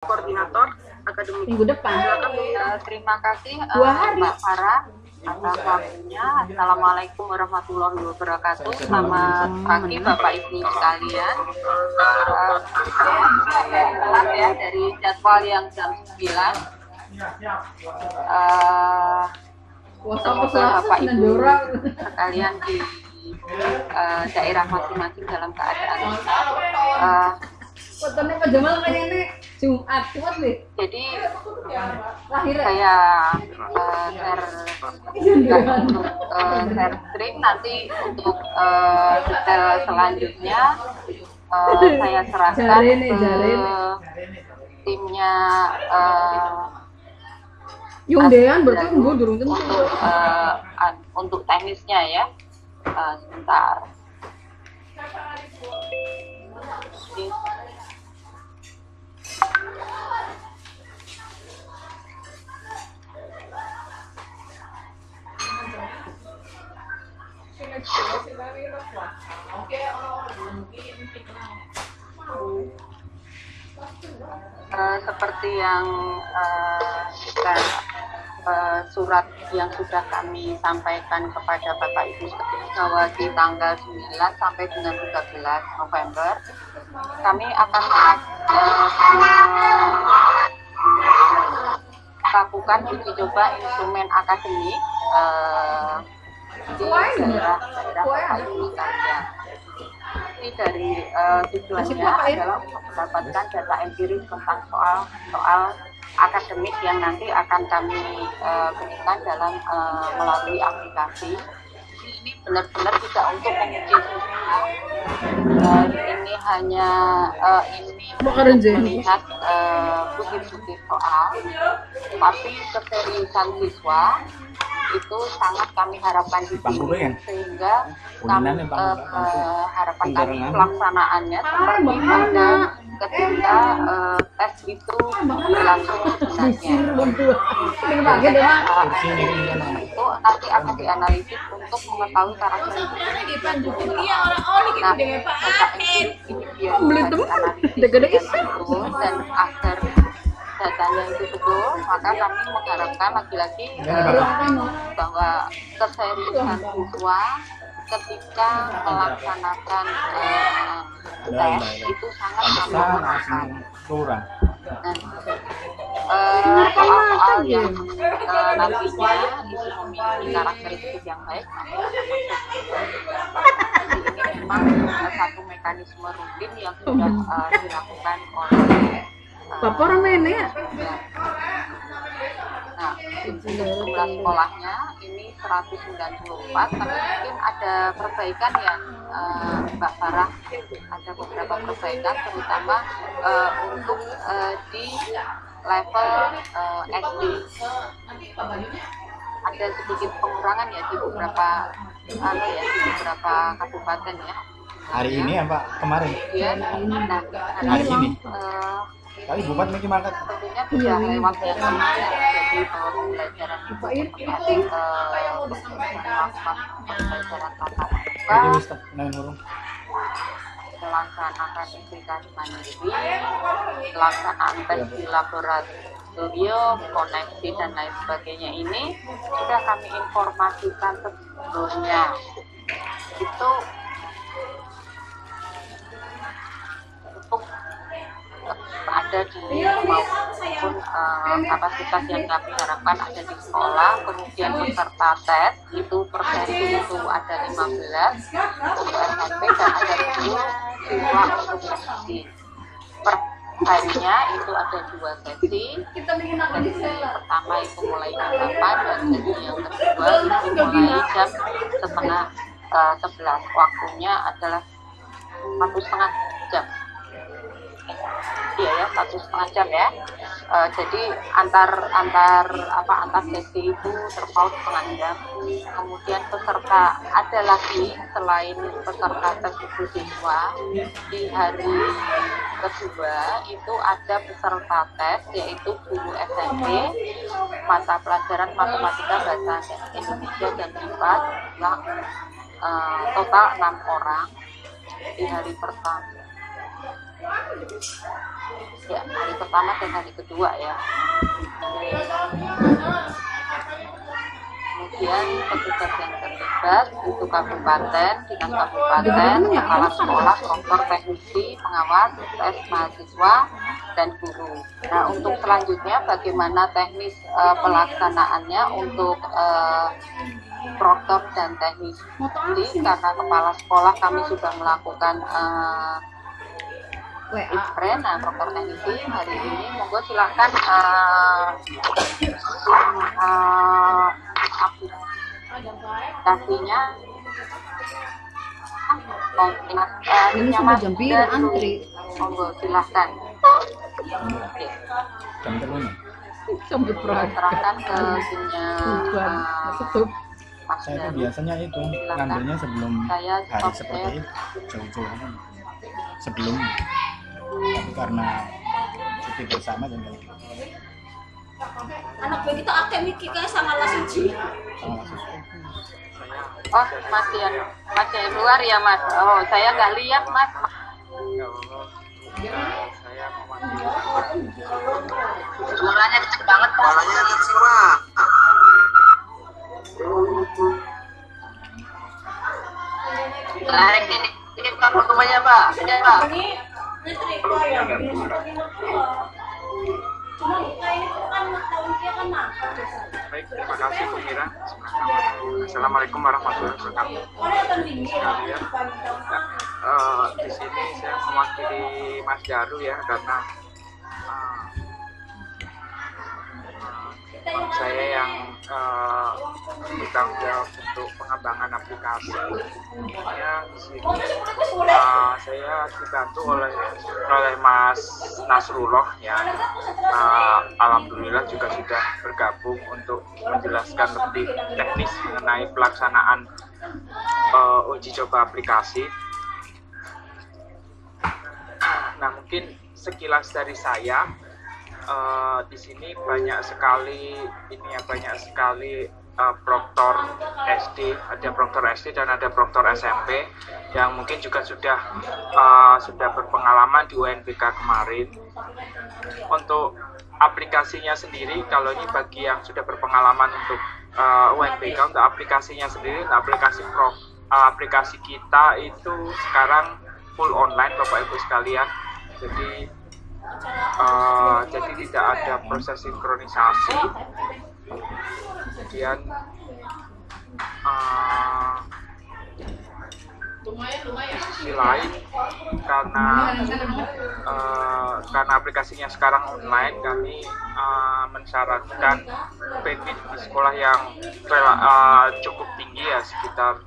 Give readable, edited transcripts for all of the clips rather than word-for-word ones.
Koordinator akademik minggu depan. Terima kasih 2 hari. Mbak Farah atas waktunya. Assalamualaikum warahmatullahi wabarakatuh. Selamat pagi Bapak Ibu sekalian. Telat ya dari jadwal yang jam 9. Semoga Bapak Ibu sekalian di daerah masing-masing dalam keadaan fotonya Pak Jamal kayak ini Jumat nih. Jadi Lahir saya share screen nanti untuk detail selanjutnya saya serahkan ke timnya Yungdean berarti gue durung tentu untuk teknisnya ya. Sebentar. Seperti yang surat yang sudah kami sampaikan kepada Bapak Ibu bahwa di tanggal 9 sampai dengan 13 November kami akan melakukan uji coba instrumen akademik di daerah Bapak Ibu sekalian. Ini dari tujuannya adalah untuk mendapatkan data empiris tentang soal akademik yang nanti akan kami berikan dalam melalui aplikasi. Ini benar-benar tidak untuk menguji suhu. Ini hanya melihat bukit-bukit soal, tapi keseriusan siswa itu sangat kami harapkan di sini, sehingga kami harapan kami pelaksanaannya seperti pada ketika tes itu berlangsung sebenarnya. Itu nanti akan dianalisis untuk mengetahui karakteristik. Dan agar datanya itu betul, maka kami mengharapkan lagi-lagi bahwa keseriusan siswa ketika melaksanakan tes itu sangat mengharapkan. Soal-soal yang nantinya itu memiliki karakteristik yang baik, ini memang satu mekanisme rutin yang sudah dilakukan oleh Bapak orang ya? Nah, jumlah sekolahnya ini 194, tapi mungkin ada perbaikan yang Mbak Farah, ada beberapa perbaikan terutama untuk di level SD. Ada sedikit pengurangan ya di beberapa kabupaten ya. Hari ini apa kemarin? Ya, nah, hari ini. Kali bupat mungkin mangkat. Tentunya sudah lewat ya, jadi pembelajaran pembelajaran tatap muka, melaksanakan implikasi mandiri, pelaksanaan tes di laboratorium, koneksi dan lain sebagainya ini sudah kami informasikan sebelumnya. Itu untuk ada di maupun kapasitas yang kami harapkan ada di sekolah. Kemudian peserta tes itu persennya itu ada 15 untuk SMP dan ada 10 siswa untuk SD. Per harinya itu ada 2 sesi. Sesi pertama itu mulai jam 8 dan sesi yang kedua itu mulai jam setengah 11. Waktunya adalah 1,5 jam. Iya ya, 1,5 jam ya. Jadi antar sesi itu terpaut setengah jam. Kemudian peserta ada lagi selain peserta tes itu siswa di hari kedua itu ada peserta tes yaitu guru SMP mata pelajaran matematika, bahasa Indonesia dan IPA total 6 orang di hari pertama. Ya, hari pertama dan hari kedua ya. Kemudian petugas yang terlibat itu kabupaten, dinas kabupaten, kepala sekolah, prompter, teknisi, pengawas, tes mahasiswa, dan guru. Nah, untuk selanjutnya bagaimana teknis pelaksanaannya untuk proktor dan teknisi, karena kepala sekolah kami sudah melakukan Ifren, nah proktor teknisi hari ini, monggo silahkan aplikasinya Ini sudah jam biru antri. monggo silahkan Jam terlalu. Sampai serahkan ke timnya Mas Saya Dan. tuh biasanya itu ngambilnya sebelum Saya hari stop seperti ya. itu, jauh-jauh sebelum. Tapi karena cuti bersama dan Anak begitu akeh mikir kayak sama lah siji. sama kasus. Oh, masih yang luar ya Mas. Oh, saya nggak lihat Mas. Suaranya kecil banget. Suaranya kecil lah. Tarik ini Pak fotonya Pak. Ini Pak. Ini listrik ya. Cuma buka ini tuh kan tahun dia kan mahal biasanya. Baik, terima kasih Bu Mira. Assalamualaikum warahmatullahi wabarakatuh. Orang yang tinggi ya. Di sini saya mewakili Mas Jaru ya, karena saya yang bertanggung jawab untuk pengembangan aplikasi. Ya, di sini saya dibantu oleh Mas Nasrullah yang alhamdulillah juga sudah bergabung untuk menjelaskan lebih teknis mengenai pelaksanaan uji coba aplikasi. Nah, mungkin sekilas dari saya, di sini banyak sekali proktor SD, ada proktor SD dan ada proktor SMP yang mungkin juga sudah berpengalaman di UNBK kemarin. Untuk aplikasinya sendiri, kalau ini bagi yang sudah berpengalaman untuk UNBK, untuk aplikasinya sendiri, untuk aplikasi kita itu sekarang full online Bapak Ibu sekalian. Jadi tidak ada proses sinkronisasi. Kemudian di sisi lain, karena aplikasinya sekarang online, kami mensyaratkan bandwidth di sekolah yang cukup tinggi ya, sekitar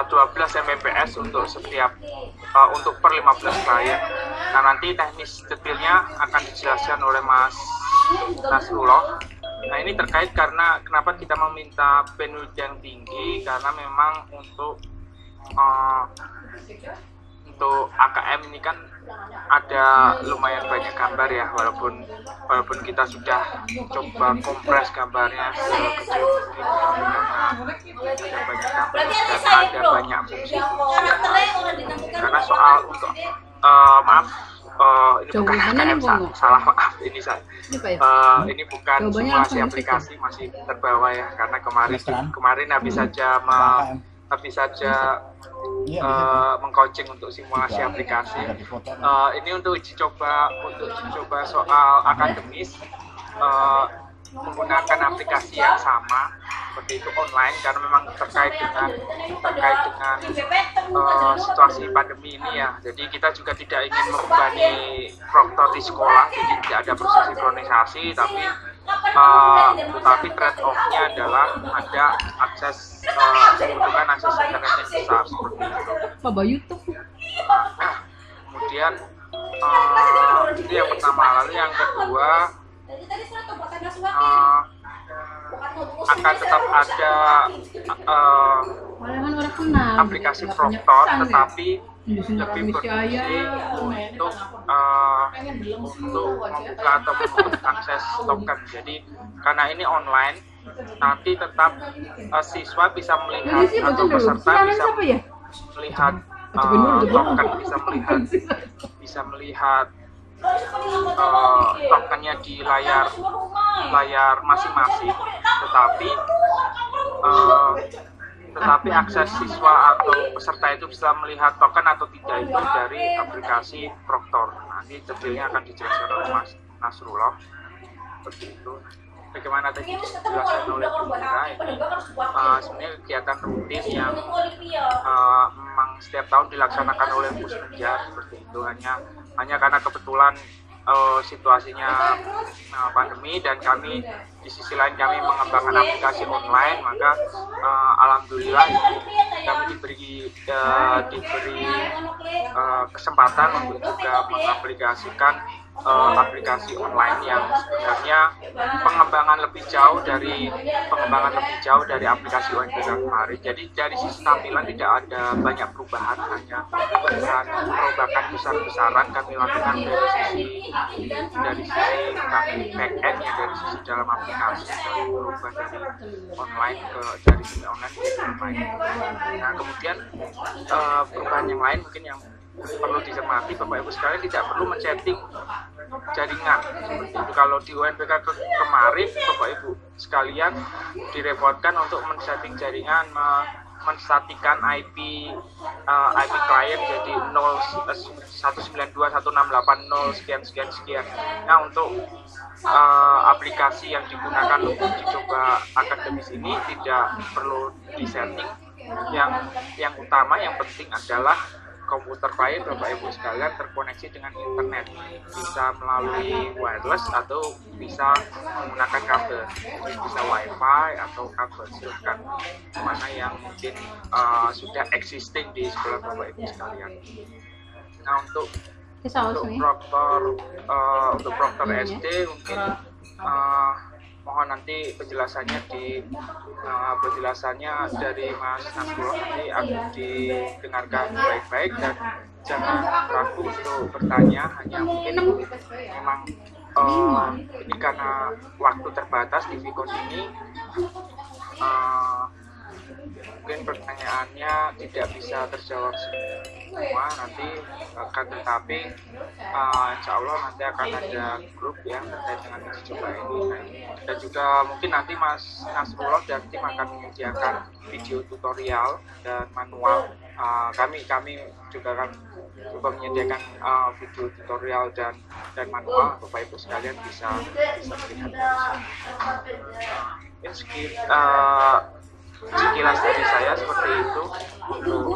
12 Mbps untuk untuk per 15 klien. Nah, nanti teknis detailnya akan dijelaskan oleh Mas Nasrullah. Nah, ini terkait karena kenapa kita meminta bandwidth yang tinggi, karena memang untuk AKM ini kan ada lumayan banyak gambar ya, walaupun kita sudah coba kompres gambarnya sekecil mungkin, ada banyak gambar dan ada banyak fungsi. Karena soal untuk ini bukan AKM, salah maaf, ini ini bukan simulasi aplikasi, masih terbawa ya, karena kemarin habis saja mengcoaching untuk simulasi aplikasi. Ini untuk uji coba soal akademis, menggunakan aplikasi yang sama seperti itu online, karena memang terkait dengan situasi pandemi ini ya. Jadi kita juga tidak ingin membebani proktor di sekolah, jadi tidak ada proses sinkronisasi, tapi trade off-nya adalah ada kebutuhan akses internet yang besar seperti itu. Kemudian itu yang pertama. Lalu yang kedua, akan tetap ada aplikasi proktor, tetapi lebih berfungsi untuk membuka atau menutup akses token. Jadi karena ini online, nanti tetap siswa bisa melihat atau peserta bisa melihat token, bisa melihat tokennya di layar masing-masing, tetapi akses siswa atau peserta itu bisa melihat token atau tidak itu dari aplikasi Proctor. Nanti detailnya akan dijelaskan oleh Mas Nasrullah. Seperti itu. Bagaimana tadi dijelaskan oleh Bu Mira, ini sebenarnya kegiatan rutin yang memang setiap tahun dilaksanakan oleh Pusmenjar seperti itu. Hanya karena kebetulan situasinya pandemi dan kami di sisi lain kami mengembangkan aplikasi online, maka alhamdulillah kami diberi kesempatan untuk juga mengaplikasikan aplikasi online yang sebenarnya pengembangan lebih jauh dari aplikasi UNBK kemarin. Jadi dari sisi tampilan tidak ada banyak perubahan, hanya perubahan besar-besaran kami lakukan dari sisi kami back end ya, dari sisi dalam aplikasi, berubah dari semi online ke online. Nah kemudian perubahan yang lain mungkin yang perlu dicermati, Bapak Ibu sekalian, tidak perlu men-setting jaringan seperti itu. Kalau di UNBK kemarin Bapak Ibu sekalian direpotkan untuk men-setting jaringan, menstatikan IP klien jadi 192.168.0 sekian. Nah untuk aplikasi yang digunakan untuk dicoba akademis ini tidak perlu disetting. Yang utama, yang penting adalah komputer klien Bapak Ibu sekalian terkoneksi dengan internet, bisa melalui wireless atau bisa menggunakan kabel, bisa wifi atau kabel, silakan mana yang mungkin sudah existing di sekolah Bapak Ibu sekalian. Nah untuk Proctor SD mungkin mohon nanti penjelasannya dari Mas Nasrullah nanti akan didengarkan baik-baik dan jangan ragu untuk bertanya. Hanya mungkin memang ini karena waktu terbatas di Vicon ini, mungkin pertanyaannya tidak bisa terjawab semua nanti, tetapi insya Allah nanti akan ada grup yang terkait dengan uji coba ini. Dan juga mungkin nanti Mas Nasrullah dan tim akan menyediakan video tutorial dan manual. Kami juga akan coba menyediakan video tutorial dan manual, Bapak Ibu sekalian bisa melihat dari sini. Sekilas dari saya seperti itu untuk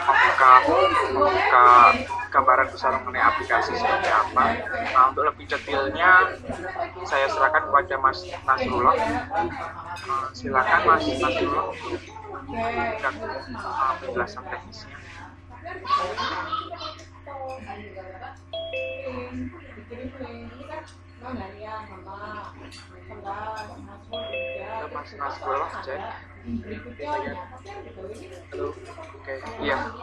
membuka gambaran besar mengenai aplikasi seperti apa. Nah, untuk lebih detailnya saya serahkan kepada Mas Nasrullah. Silakan Mas Nasrullah memberikan penjelasan teknisnya. Mas Nasrullah cek. Halo.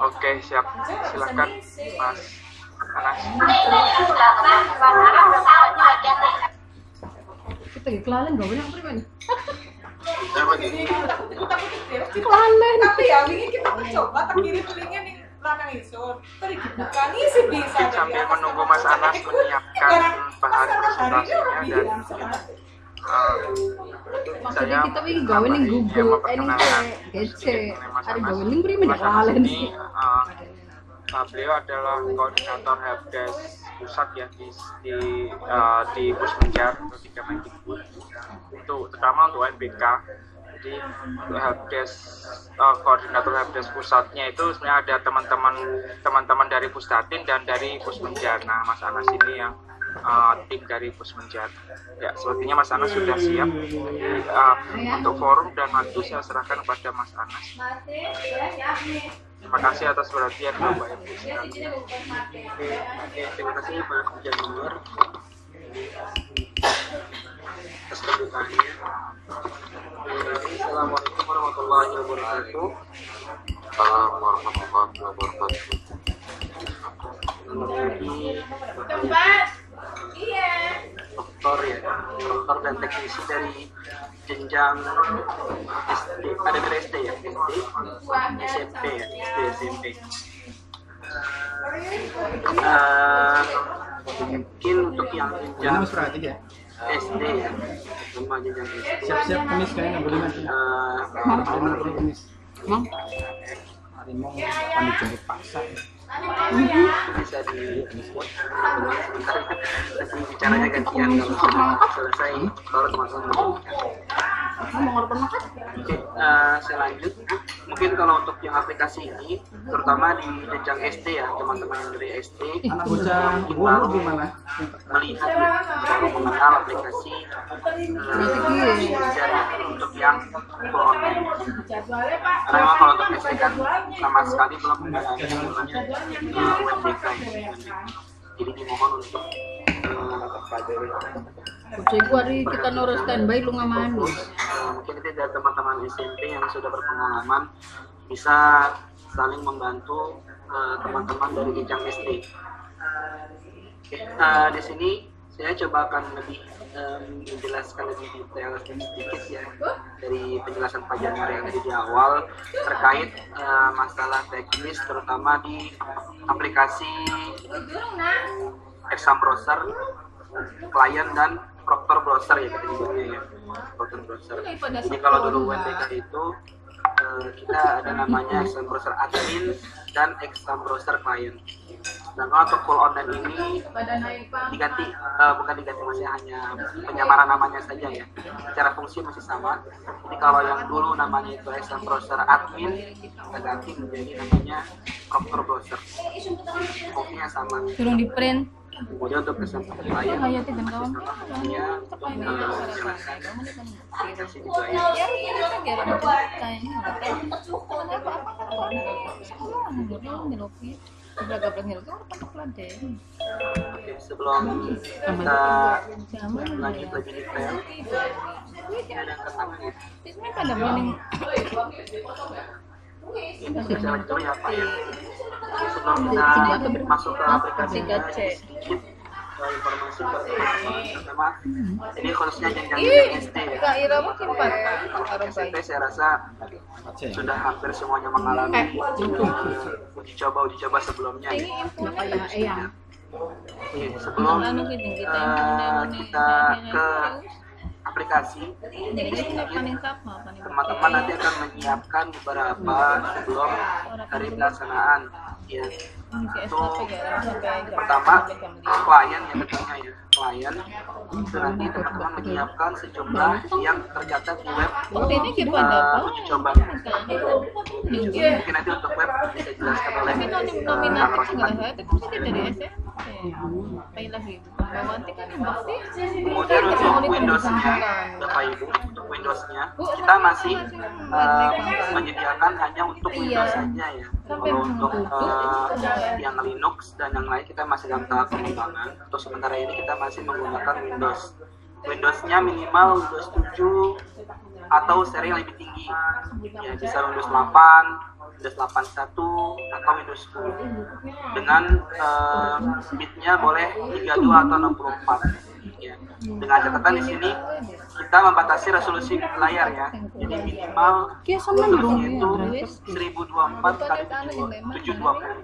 Oke, siap. Silakan Mas Anas. Kita kelalen gak banyak primen. Kelalen. Tapi ya ini kita coba terkirim linknya nih lanang isun. Tadi dibuka nih sih bisa. Sambil menunggu Mas Anas menyiapkan bahan presentasinya dan maksudnya kita ingin gawe ning Google, ini GC, ada gawe ning primen kelalen sih. Beliau adalah koordinator helpdesk pusat ya di Pusmenjar di Kemendikbud, terutama untuk UNBK. Jadi untuk helpdesk, koordinator helpdesk pusatnya itu sebenarnya ada teman-teman dari Pustatin dan dari Pusmenjar. Nah, Mas Anas ini yang tim dari Pusmenjar. Ya, sepertinya Mas Anas sudah siap. Untuk forum dan waktu saya serahkan kepada Mas Anas. Terima kasih atas perhatian Bapak Ibu sekalian. Terima kasih Pak Januar atas pembukaannya. Assalamualaikum warahmatullahi wabarakatuh. Dokter dan teknisi dari jenjang SD, ada dari SD ya, SD, SMP ya, SD, SMP. Mungkin untuk yang Ini jenjang Mas Pratik ya. SD ya, semua jenjang SD. Siap-siap kemis kayaknya boleh Mas. Harimau perlu kemis. Emang? Harimau kan dijemput paksa. Bisa di sebentar ya. Nanti bicaranya gantian kalau selesai baru teman-teman. Mau ngerti makan? Oke, saya lanjut. Mungkin kalau untuk yang aplikasi ini, terutama di jenjang SD ya, teman-teman yang dari SD, Anak bocah mungkin guru baru gimana? melihat, ya, baru mengenal aplikasi belajar ya, untuk yang full online. Karena memang kalau untuk SD kan sama sekali belum ada yang namanya UNBK ya. Jadi dimohon untuk Kuciku hari kita nurus standby lu nggak manis. mungkin itu dari teman-teman SMP yang sudah berpengalaman bisa saling membantu teman-teman dari jenjang SD. Di sini saya coba akan lebih menjelaskan lebih detail sedikit ya dari penjelasan Pak Januar yang tadi di awal terkait masalah teknis terutama di aplikasi exam browser, klien dan proctor browser ya kategorinya ya, proctor browser. Jadi kalau dulu UNBK itu kita ada namanya exam browser admin dan exam browser client. Dan kalau untuk full online ini diganti, bukan diganti, masih hanya penyamaran namanya saja ya. Secara fungsi masih sama. Jadi kalau yang dulu namanya itu exam browser admin, kita ganti menjadi namanya proctor browser. Fungsinya sama. Turun di print. Kemudian untuk exam browser client Kayak tiga tahun. ya untuk menjelaskan aplikasi juga ya. Oke, sebelum kita lanjut lebih detail, ini ada tantangan ya. Ini saya lanjut dulu ya Pak ya. Oke, sebelum kita masuk ke aplikasi sedikit informasi pertama, ini khususnya jenjang SD ya. Kalau SMP saya rasa sudah hampir semuanya mengalami uji coba sebelumnya ya. Oke, sebelum kita ke aplikasi, teman-teman nanti akan menyiapkan beberapa sebelum hari pelaksanaan ya. Untuk pertama klien yang tentunya ya, klien itu nanti teman-teman menyiapkan sejumlah yang tercatat di web uji coba. Mungkin nanti untuk web bisa dijelaskan oleh Kang Rosman. Kemudian untuk Windows-nya, Bapak Ibu, untuk Windows-nya kita masih menyediakan hanya untuk Windows saja ya. Kalau untuk yang Linux dan yang lain kita masih dalam tahap pengembangan. Untuk sementara ini kita masih menggunakan Windows. Windows-nya minimal Windows 7 atau seri yang lebih tinggi. Ya, bisa Windows 8, Windows 81 atau Windows 10. Dengan speed-nya boleh 32 atau 64. Ya. Dengan catatan di sini kita membatasi resolusi layar ya. Jadi minimal resolusinya itu 1024 kali 720.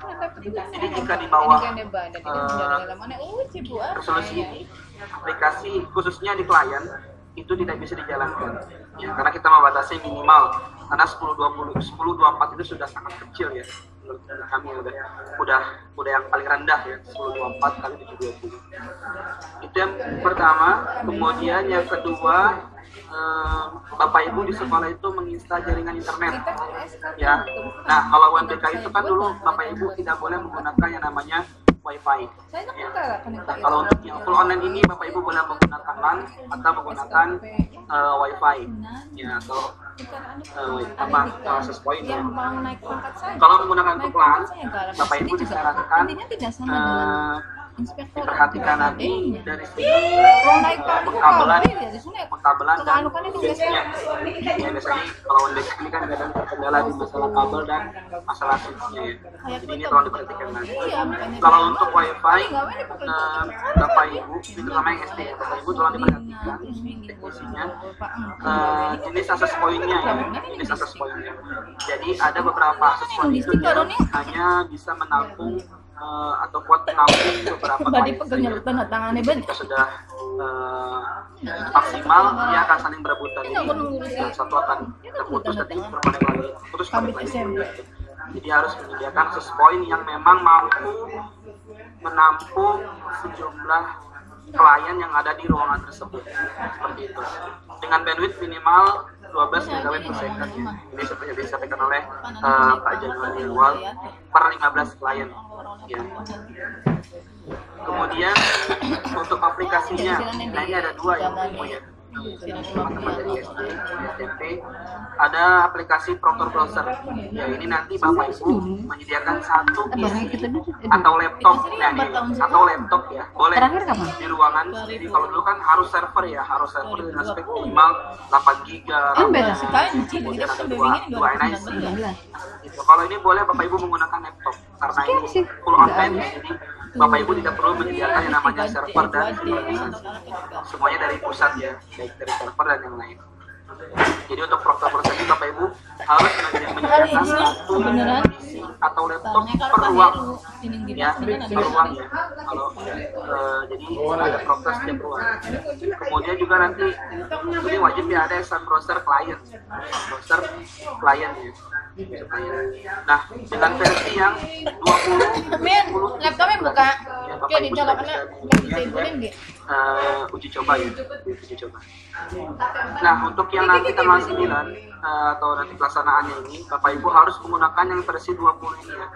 Jadi jika di bawah resolusi ini, aplikasi khususnya di klien itu tidak bisa dijalankan. Ya, karena kita membatasi minimal karena 1024 itu sudah sangat kecil ya. Menurut kami udah yang paling rendah ya, 1024 kali 720. Itu yang pertama. Kemudian yang kedua, Bapak Ibu di sekolah itu menginstal jaringan internet ya. Nah, kalau UNBK itu kan dulu Bapak Ibu tidak boleh menggunakan yang namanya Wi-Fi ya. Nah, kalau untuk yang full online ini Bapak Ibu boleh menggunakan LAN atau menggunakan Wi-Fi ya, atau akses point ya. Kalau menggunakan untuk LAN, Bapak Ibu disarankan diperhatikan nanti dari segi pengkabelan dan switch-nya. Ya, biasanya kalau UNBK ini kan kadang terkendala di masalah kabel dan masalah switch-nya ya. Jadi ini tolong diperhatikan nanti. Kalau untuk Wi-Fi, Bapak Ibu, terutama yang SD ya, Bapak Ibu tolong diperhatikan teknisinya. Jenis akses point-nya ya, jenis akses point-nya. Jadi ada beberapa akses point itu yang hanya bisa menampung atau kuat menampung beberapa Tadi klien pegangnya saja. tanda tangannya Ben. Jika sudah maksimal, dia akan saling berebutan. Jadi yang satu akan terputus dan terkonek lagi, putus konek lagi. Jadi harus menyediakan akses point yang memang mampu menampung sejumlah klien yang ada di ruangan tersebut, seperti itu. Dengan bandwidth minimal 12 MB per second ya. Ini seperti yang disampaikan oleh Pak Januari awal per 15 klien ya. Kemudian untuk aplikasinya, nah ini ada dua ya, teman-teman dari SD, SMP, ada aplikasi Proctor Browser. Ya ini nanti Bapak Ibu menyediakan satu PC atau laptop, nah ini atau laptop ya, boleh di ruangan. Jadi kalau dulu kan harus server ya, harus server dengan spek minimal 8 GB. Kemudian ada dua NIC. Gitu. Kalau ini boleh Bapak Ibu menggunakan laptop karena ini full online ya, jadi Bapak Ibu tidak perlu menyediakan yang namanya server dan sinkronisasi. Semuanya dari pusat ya, baik dari server dan yang lain. Jadi untuk Proctor Browser ini Bapak Ibu harus menyediakan satu PC atau laptop per ruang ya, per ruang ya. Kalau jadi ada Proctor setiap ruang. Kemudian juga nanti ini wajib ya ada Sun Browser client, browser client ya. Nah, dengan versi yang 20 laptopnya buka. ya, Oke, Bapak Ibu sudah dicolok bisa ditidurin gitu. uji coba ya, uji coba. Nah, untuk yang nanti tanggal 9 atau nanti pelaksanaannya ini, Bapak Ibu harus menggunakan yang versi 20 ini ya.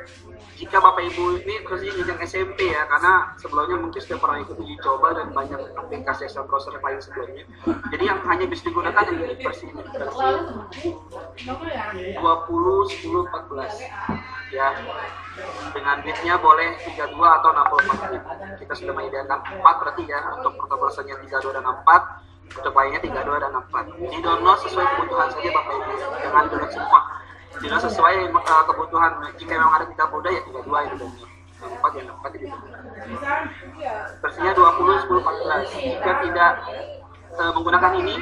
Jika Bapak Ibu ini khususnya jenjang SMP ya, karena sebelumnya mungkin sudah pernah ikut uji coba dan banyak aplikasi Sun Browser lain sebelumnya. Jadi yang hanya bisa digunakan yang ini versi ini, versi 20/10/14 ya. Dengan bitnya boleh 32 atau 64 bit. Kita sudah menyediakan 4 berarti ya, untuk Proctor-nya 32 dan 4, untuk lainnya 32 dan 4. Di download sesuai kebutuhan saja Bapak Ibu, jangan download semua. Di download sesuai kebutuhan. Jika memang ada 32 ya 32 itu download. 4 ya 4 itu. Versinya 20/10/14. Jika tidak menggunakan ini,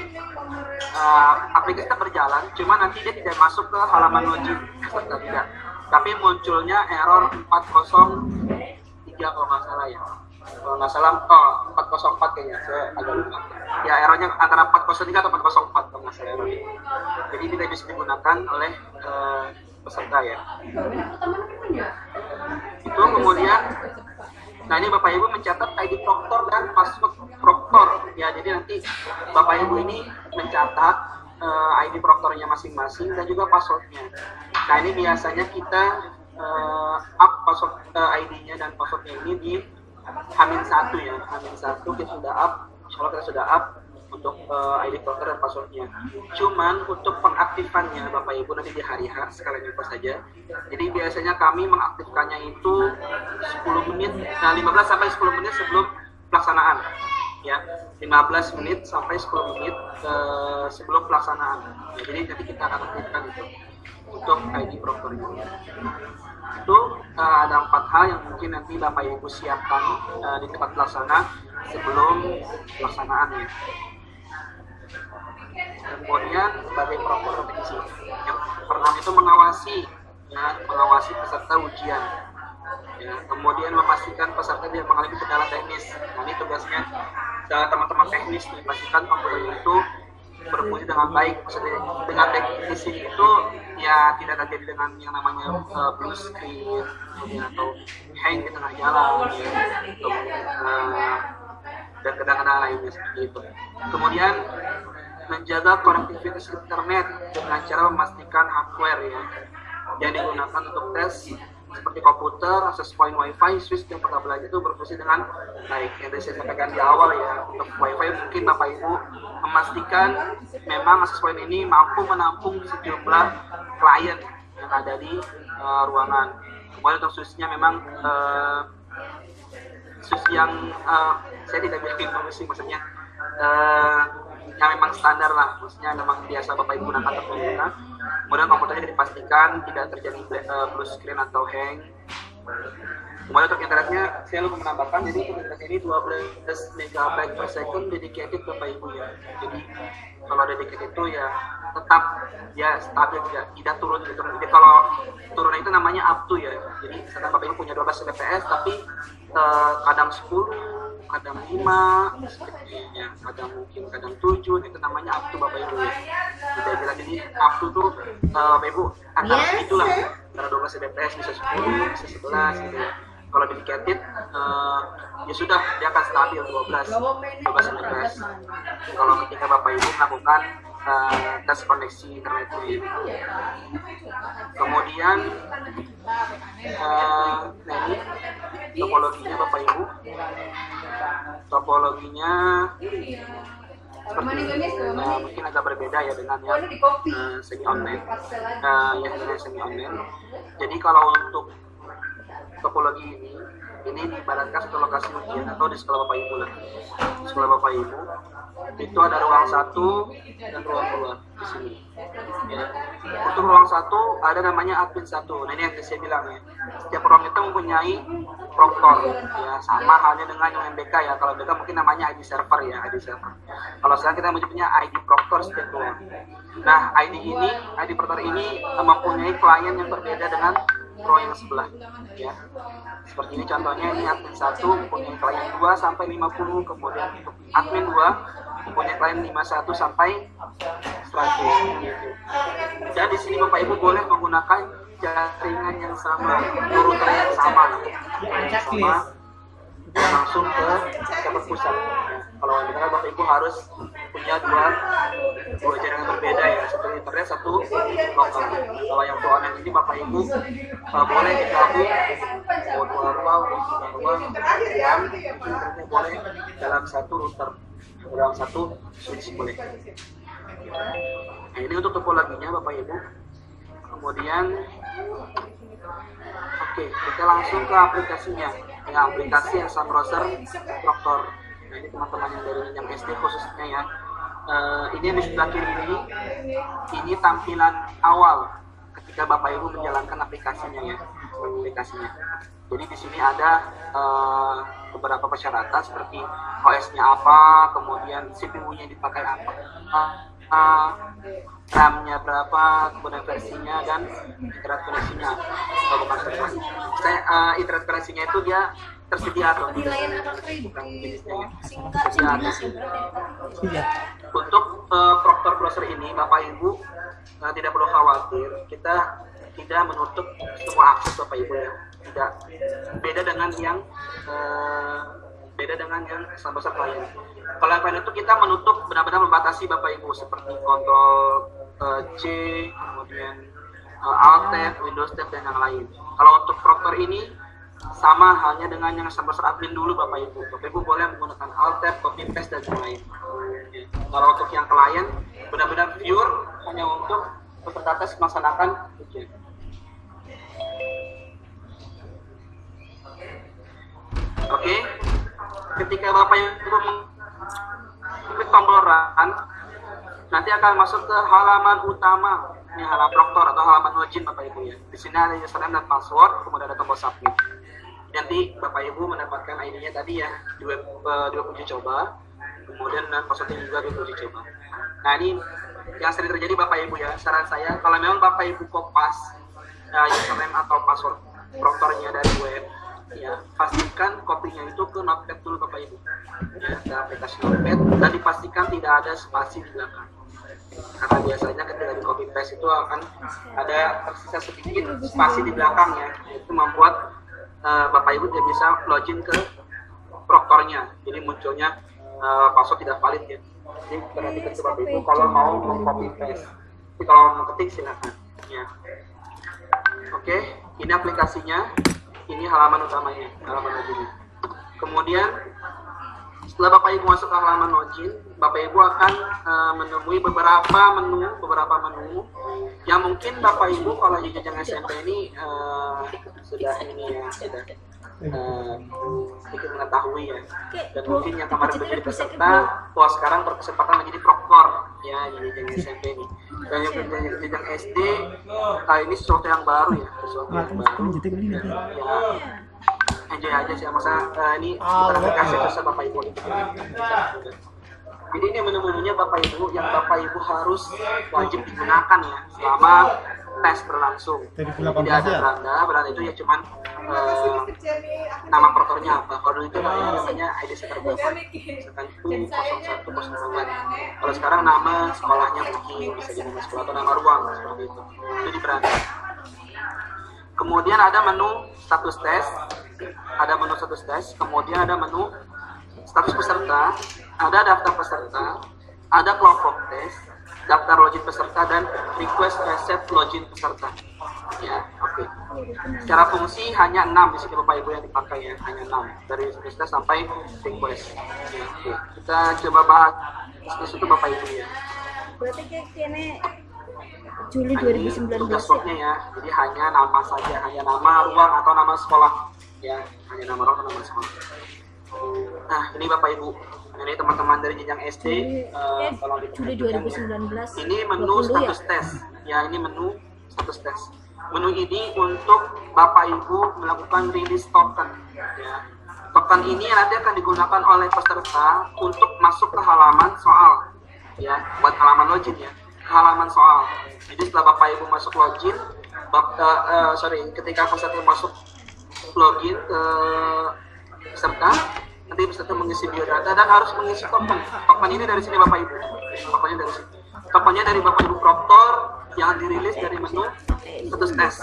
aplikasi tetap berjalan, cuma nanti dia tidak masuk ke halaman login, tidak. Tapi munculnya error 403 kalau nggak salah ya. Kalau nggak salah, 404 kayaknya, saya agak lupa. Ya errornya antara 403 atau 404 kalau nggak salah errornya. Jadi tidak bisa digunakan oleh peserta ya. Itu kemudian, nah ini Bapak Ibu mencatat ID Proctor dan password Proctor ya. Jadi nanti Bapak Ibu ini mencatat ID Proctornya masing-masing dan juga passwordnya. Nah ini biasanya kita up password ID-nya dan passwordnya ini di H-1 ya. H-1 kita sudah up, insya Allah kita sudah up untuk ID Proctor dan passwordnya. Cuman untuk pengaktifannya Bapak Ibu nanti di hari H sekalian info saja. Jadi biasanya kami mengaktifkannya itu 10 menit, nah 15 sampai 10 menit sebelum pelaksanaan ya, 15 menit sampai 10 menit sebelum pelaksanaan ya. Jadi nanti kita akan aktifkan itu untuk ID Proctor itu. Ada 4 hal yang mungkin nanti Bapak Ibu siapkan di tempat pelaksana sebelum pelaksanaan ya. Kemudian sebagai Proctor teknisi yang pertama itu mengawasi peserta ujian ya. Kemudian memastikan peserta tidak mengalami kendala teknis. Nah ini tugasnya teman-teman teknis, dipastikan komputer itu berfungsi dengan baik. Maksudnya dengan teknisi itu ya tidak terjadi dengan yang namanya blue screen kemudian atau hang di tengah jalan ya, dan kadang-kadang lainnya seperti itu. Kemudian menjaga konektivitas internet dengan cara memastikan hardware ya yang digunakan untuk tes seperti komputer, akses point wifi, switch dan perkabel itu berfungsi dengan baik. Yang tadi saya sampaikan di awal ya, untuk wifi mungkin Bapak Ibu memastikan memang akses point ini mampu menampung sejumlah klien yang ada di ruangan. Kemudian untuk switch-nya memang switch yang saya tidak bilang informasi, maksudnya yang memang standar lah, maksudnya memang biasa Bapak Ibu gunakan atau menggunakan. Kemudian komputernya dipastikan tidak terjadi blue screen atau hang. Kemudian untuk internetnya saya lupa menambahkan, jadi untuk internet ini 12 MB per second dedicated Bapak Ibu ya. Jadi kalau dedicated itu ya tetap ya stabil, tidak turun gitu. Jadi kalau turun itu namanya up to ya. Jadi misalkan Bapak Ibu punya 12 Mbps tapi kadang 10, kadang 5 seperti ya, kadang 7, itu namanya up to Bapak Ibu ya. Jadi up to tuh Bapak Ibu antara itulah, antara 12 Mbps bisa 10, bisa 11 gitu ya. Kalau dedicated ya sudah dia akan stabil 12 Mbps. Kalau ketika Bapak Ibu melakukan tes koneksi internetnya. Kemudian nah ini topologinya Bapak Ibu. Topologinya mungkin agak berbeda ya dengan yang semi online. Yang dengan semi online. Jadi kalau untuk topologi ini diibaratkan satu lokasi ujian atau di sekolah Bapak Ibu lah. Sekolah Bapak Ibu itu ada ruang 1 dan ruang 2 di sini. Ya. Untuk ruang 1 ada namanya admin 1. Nah ini yang saya bilang ya. Setiap ruang itu mempunyai proktor ya, sama halnya dengan yang MBK ya. Kalau MBK mungkin namanya ID server ya, ID server. Kalau sekarang kita menyebutnya ID proktor setiap ruang. Nah, ID proktor ini mempunyai klien yang berbeda dengan ruang yang sebelah ya. Seperti ini contohnya, ini admin 1 mempunyai klien 2 sampai 50, kemudian untuk admin 2 mempunyai klien 51 sampai 100 gitu. Dan di sini Bapak Ibu boleh menggunakan jaringan yang sama, urutan yang sama langsung ke cabang pusat. Kalau misalnya Bapak Ibu harus punya dua jaringan berbeda ya, satu internet, satu lokal. Kalau yang online ini Bapak Ibu boleh digabung, mau 2 ruang, mau 3 ruang, dan internetnya boleh dalam satu router, dalam satu switch boleh. Nah, ini untuk topologinya Bapak Ibu. Kemudian oke, kita langsung ke aplikasinya. Ya, aplikasi yang Browser Proctor. Nah, ini teman-teman yang dari yang SD khususnya ya. Ini yang di sebelah kiri ini tampilan awal ketika Bapak Ibu menjalankan aplikasinya ya. Jadi di sini ada beberapa persyaratan seperti OS-nya apa, kemudian CPU-nya dipakai apa, RAM-nya berapa, kemudian versinya, dan internet koneksinya. Internet koneksinya itu dia tersedia atau tidak, bukan jenisnya ya. Untuk Proctor Browser ini Bapak Ibu tidak perlu khawatir, kita tidak menutup semua akses Bapak Ibu ya. Tidak beda dengan yang Browser klien. Kalau yang klien itu kita menutup, benar-benar membatasi Bapak Ibu seperti kontrol C, kemudian Alt Tab, Windows Tab, dan yang lain. Kalau untuk Proctor ini sama halnya dengan yang Browser admin dulu Bapak Ibu. Bapak Ibu boleh menggunakan Alt Tab, copy paste, dan yang lain. Kalau untuk yang klien benar-benar pure hanya untuk peserta tes melaksanakan ujian. Oke, ketika Bapak Ibu mengklik tombol run, nanti akan masuk ke halaman utama, ini halaman Proctor atau halaman login Bapak Ibu ya. Di sini ada username dan password, kemudian ada tombol submit. Nanti Bapak Ibu mendapatkan ID-nya tadi ya, 2 uji coba, kemudian dan passwordnya juga 2 uji coba. Nah ini yang sering terjadi Bapak Ibu ya. Saran saya, kalau memang Bapak Ibu kopas username atau password Proctornya dari web, ya pastikan kopinya itu ke Notepad dulu Bapak Ibu ya, ke aplikasi Notepad, dan dipastikan tidak ada spasi di belakang, karena biasanya ketika di copy paste itu akan ada tersisa sedikit spasi di belakang ya, itu membuat Bapak Ibu tidak bisa login ke Proctornya, jadi munculnya password tidak valid ya. Jadi perhatikan Bapak Ibu kalau mau meng-copy paste, tapi kalau mau ketik silakan ya. Oke, ini aplikasinya. Ini halaman utamanya, halaman login. Kemudian setelah Bapak Ibu masuk ke halaman login, Bapak Ibu akan menemui beberapa menu yang mungkin Bapak Ibu kalau jenjang SMP ini sudah ini ya, sudah sedikit mengetahui ya. Dan mungkin yang kemarin menjadi peserta, sekarang berkesempatan menjadi Proctor ya, jenjang SMP ini. Dan yang jenjang SD, ini sesuatu yang baru ya, sesuatu yang baru. Ya, enjoy aja sih, masa ini bukan aplikasi susah Bapak Ibu. Jadi ini menu-menunya Bapak Ibu yang Bapak Ibu harus wajib digunakan ya selama tes berlangsung. Tidak ada beranda itu ya cuman nama proktornya apa. Kalau itu namanya ID center Bapak. Misalkan U0108. Kalau sekarang nama sekolahnya mungkin bisa jadi nama sekolah atau nama ruang seperti itu. Itu di beranda. Kemudian ada menu status tes, kemudian ada menu status peserta, ada daftar peserta, ada kelompok tes, daftar login peserta, dan request reset login peserta. Ya, oke. Secara fungsi hanya 6 di sini Bapak Ibu yang dipakai ya, hanya 6 dari status tes sampai request. Ya, oke. Kita coba bahas status itu Bapak Ibu ya. Berarti kayaknya Juli Ini 2019 tugas swabnya ya, jadi hanya nama saja, hanya nama ruang atau nama sekolah ya, hanya nama ruang atau nama sekolah. Nah ini Bapak Ibu, ini teman-teman dari jenjang SD, tolong Juli 2019 ini menu status tes ya, ini menu status tes. Menu ini untuk Bapak Ibu melakukan rilis token ya. Token ini nanti akan digunakan oleh peserta untuk masuk ke halaman soal ya, buat halaman login ya, halaman soal. Jadi setelah Bapak Ibu masuk login, ketika peserta masuk login ke peserta, nanti peserta mengisi biodata dan harus mengisi token. Token ini dari sini Bapak Ibu. Tokennya dari sini. Tokennya dari Bapak Ibu proktor yang dirilis dari menu status tes.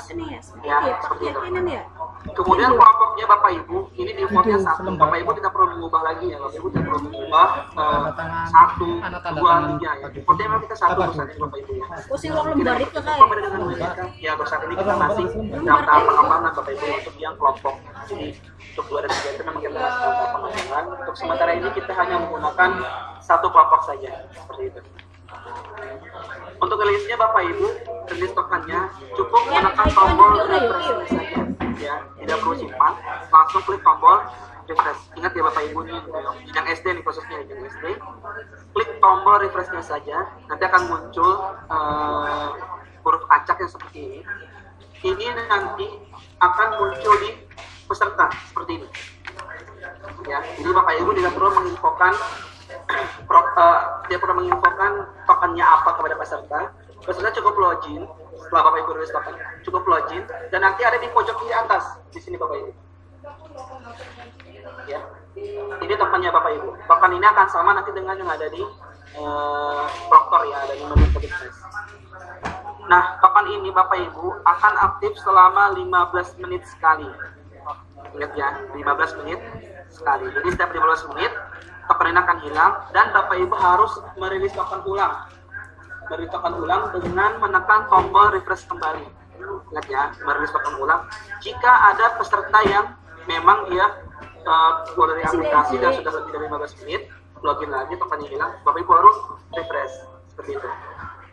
Ya, seperti itu. Kemudian kelompoknya Bapak Ibu, ini defaultnya 1. Bapak Ibu tidak perlu mengubah lagi ya. Bapak Ibu tidak perlu mengubah 1, 2, 3 ya. Defaultnya memang kita 1 saja Bapak Ibu ya. Posisi uang lembar itu kan. Ya, untuk saat ini kita masih dalam tahap pengembangan Bapak Ibu untuk yang kelompok. Jadi untuk 2 dan 3 itu memang kita masih dalam tahap pengembangan. Untuk sementara ini kita hanya menggunakan 1 kelompok saja seperti itu. Untuk rilisnya Bapak Ibu, rilis tokennya cukup menekan tombol refresh saja ya, tidak perlu simpan, langsung klik tombol refresh. Ingat ya Bapak Ibu nih, jenjang SD nih khususnya jenjang SD, klik tombol refreshnya saja, nanti akan muncul huruf acak yang seperti ini. Ini nanti akan muncul di peserta seperti ini. Ya, jadi Bapak Ibu tidak perlu menginfokan dia perlu menginfokan tokennya apa kepada peserta. Peserta cukup login setelah Bapak Ibu rilis token, cukup login dan nanti ada di pojok kiri atas di sini Bapak Ibu. Ya, ini tokennya Bapak Ibu. Token ini akan sama nanti dengan yang ada di proktor ya, ada di menu status tes. Nah, token ini Bapak Ibu akan aktif selama 15 menit sekali. Ingat ya, 15 menit sekali. Jadi setiap 15 menit token ini akan hilang dan Bapak Ibu harus merilis token ulang. Merilis token ulang dengan menekan tombol refresh kembali. Ingat ya, merilis token ulang. Jika ada peserta yang memang dia keluar dari aplikasi dan sudah lebih dari 15 menit, login lagi, tokennya hilang, Bapak Ibu harus refresh seperti itu.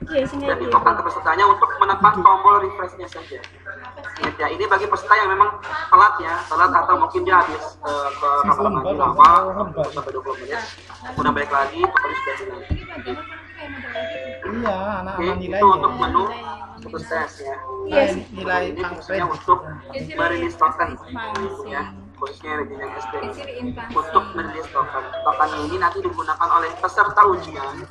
Dan difokuskan ke pesertanya untuk menekan tombol refreshnya saja. Ingat ya, ini bagi peserta yang memang telat ya, telat atau mungkin dia habis ke kamar mandi lama sampai 20 menit, kemudian balik lagi, tokennya sudah hilang. Iya, anak-anak nilai Itu untuk menu status tes ya. Nilai ini fungsinya untuk merilis token ya, khususnya di jenjang SD untuk merilis token. Token ini nanti digunakan oleh peserta ujian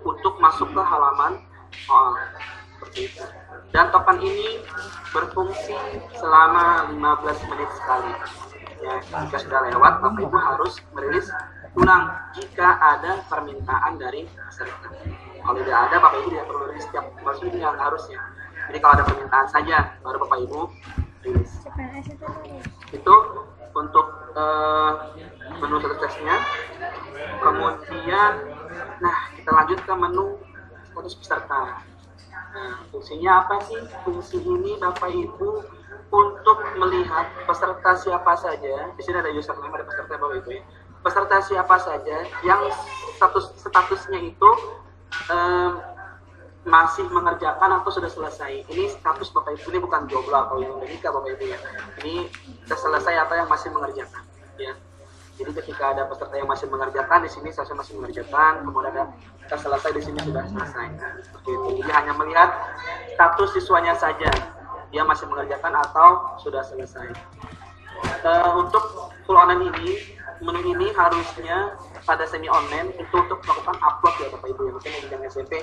untuk masuk ke halaman soal seperti itu. Dan token ini berfungsi selama 15 menit sekali. Ya, jika sudah lewat, Bapak Ibu harus merilis ulang jika ada permintaan dari peserta. Kalau tidak ada, Bapak Ibu tidak perlu rilis setiap maksudnya yang harusnya. Jadi kalau ada permintaan saja, baru Bapak Ibu rilis. Itu untuk menu status tesnya. Kemudian, nah kita lanjut ke menu status peserta. Nah, fungsinya apa sih? Fungsi ini Bapak Ibu untuk melihat peserta siapa saja. Di sini ada username, ada peserta Bapak Ibu ya. Peserta siapa saja yang statusnya itu masih mengerjakan atau sudah selesai. Ini status Bapak Ibu, ini bukan jomblo atau yang menikah Bapak Ibu ya. Ini sudah selesai atau yang masih mengerjakan ya. Jadi ketika ada peserta yang masih mengerjakan, di sini saya masih mengerjakan, kemudian ada kita selesai, di sini sudah selesai. Seperti itu. Jadi hanya melihat status siswanya saja, dia masih mengerjakan atau sudah selesai. untuk full online ini, menu ini harusnya pada semi online itu untuk melakukan upload ya Bapak Ibu ya, mungkin yang SMP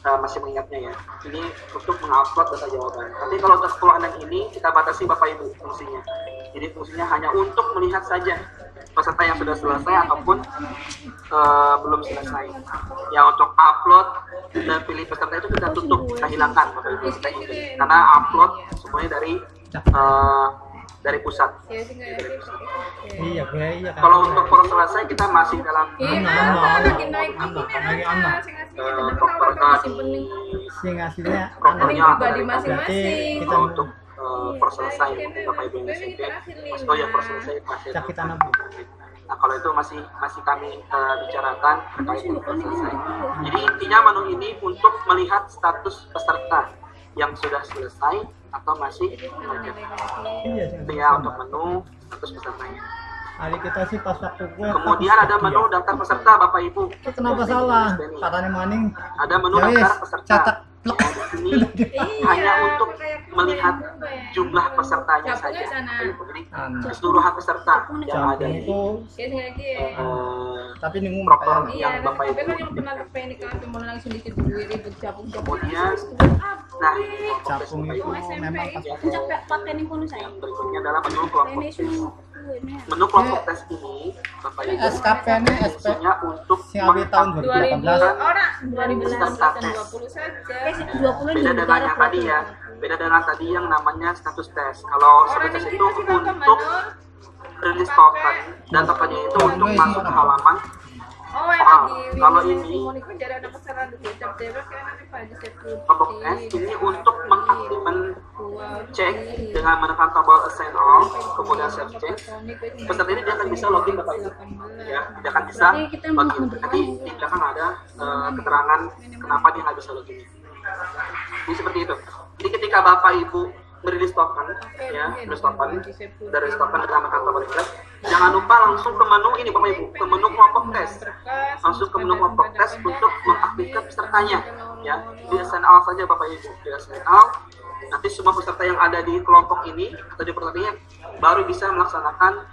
masih mengingatnya ya, ini untuk mengupload data jawaban. Tapi kalau untuk full online ini kita batasi Bapak Ibu fungsinya, jadi fungsinya hanya untuk melihat saja peserta yang sudah selesai ataupun belum selesai ya. Untuk upload dan pilih peserta itu kita tutup, kita hilangkan Bapak Ibu, karena upload semuanya dari pusat. Iya, iya. Kalau untuk forum selesai kita masih dalam sing hasilnya propernya pribadi masing-masing. kita untuk perselesai Bapak Ibu yang SMP, oh ya perselesai masih kita nambah. Nah kalau itu masih kami bicarakan terkait dengan perselesai. Jadi intinya menu ini untuk melihat status peserta yang sudah selesai atau masih lanjut. Itu ya untuk menu status pesertanya. Hari kita sih pas waktu gue. Kemudian ada menu daftar peserta Bapak Ibu. Kenapa salah? Katanya maning. Ada menu daftar peserta. Ya, di sini hanya untuk melihat jumlah pesertanya saja. Jadi keseluruhan peserta yang ada itu. Tapi nih proper yang Bapak Ibu. Kemudian, nah, capung itu memang yang berikutnya adalah menu kelompok tes. Menu kelompok tes ini Bapak Ibu SKP ini fungsinya untuk tahun 2018 orang 2020 saja. beda dengan yang tadi ya, beda dengan tadi yang namanya status tes. Kalau status tes itu untuk rilis token dan tokennya itu untuk masuk ke halaman. Kalau ini kelompok tes ini untuk cek dengan menekan tombol assign all, kemudian save change. Peserta ini dia akan bisa login Bapak Ibu, ya, dia akan bisa login. Nanti di belakang ada keterangan kenapa dia nggak bisa login. Ini seperti itu. Jadi ketika Bapak Ibu merilis token, ya, merilis token dari token dengan menekan tombol request, jangan lupa langsung ke menu ini Bapak Ibu, ke menu kelompok tes, langsung ke menu kelompok tes untuk mengaktifkan pesertanya, ya. Di assign all saja Bapak Ibu, di assign all. Nanti semua peserta yang ada di kelompok ini atau di pesertanya baru bisa melaksanakan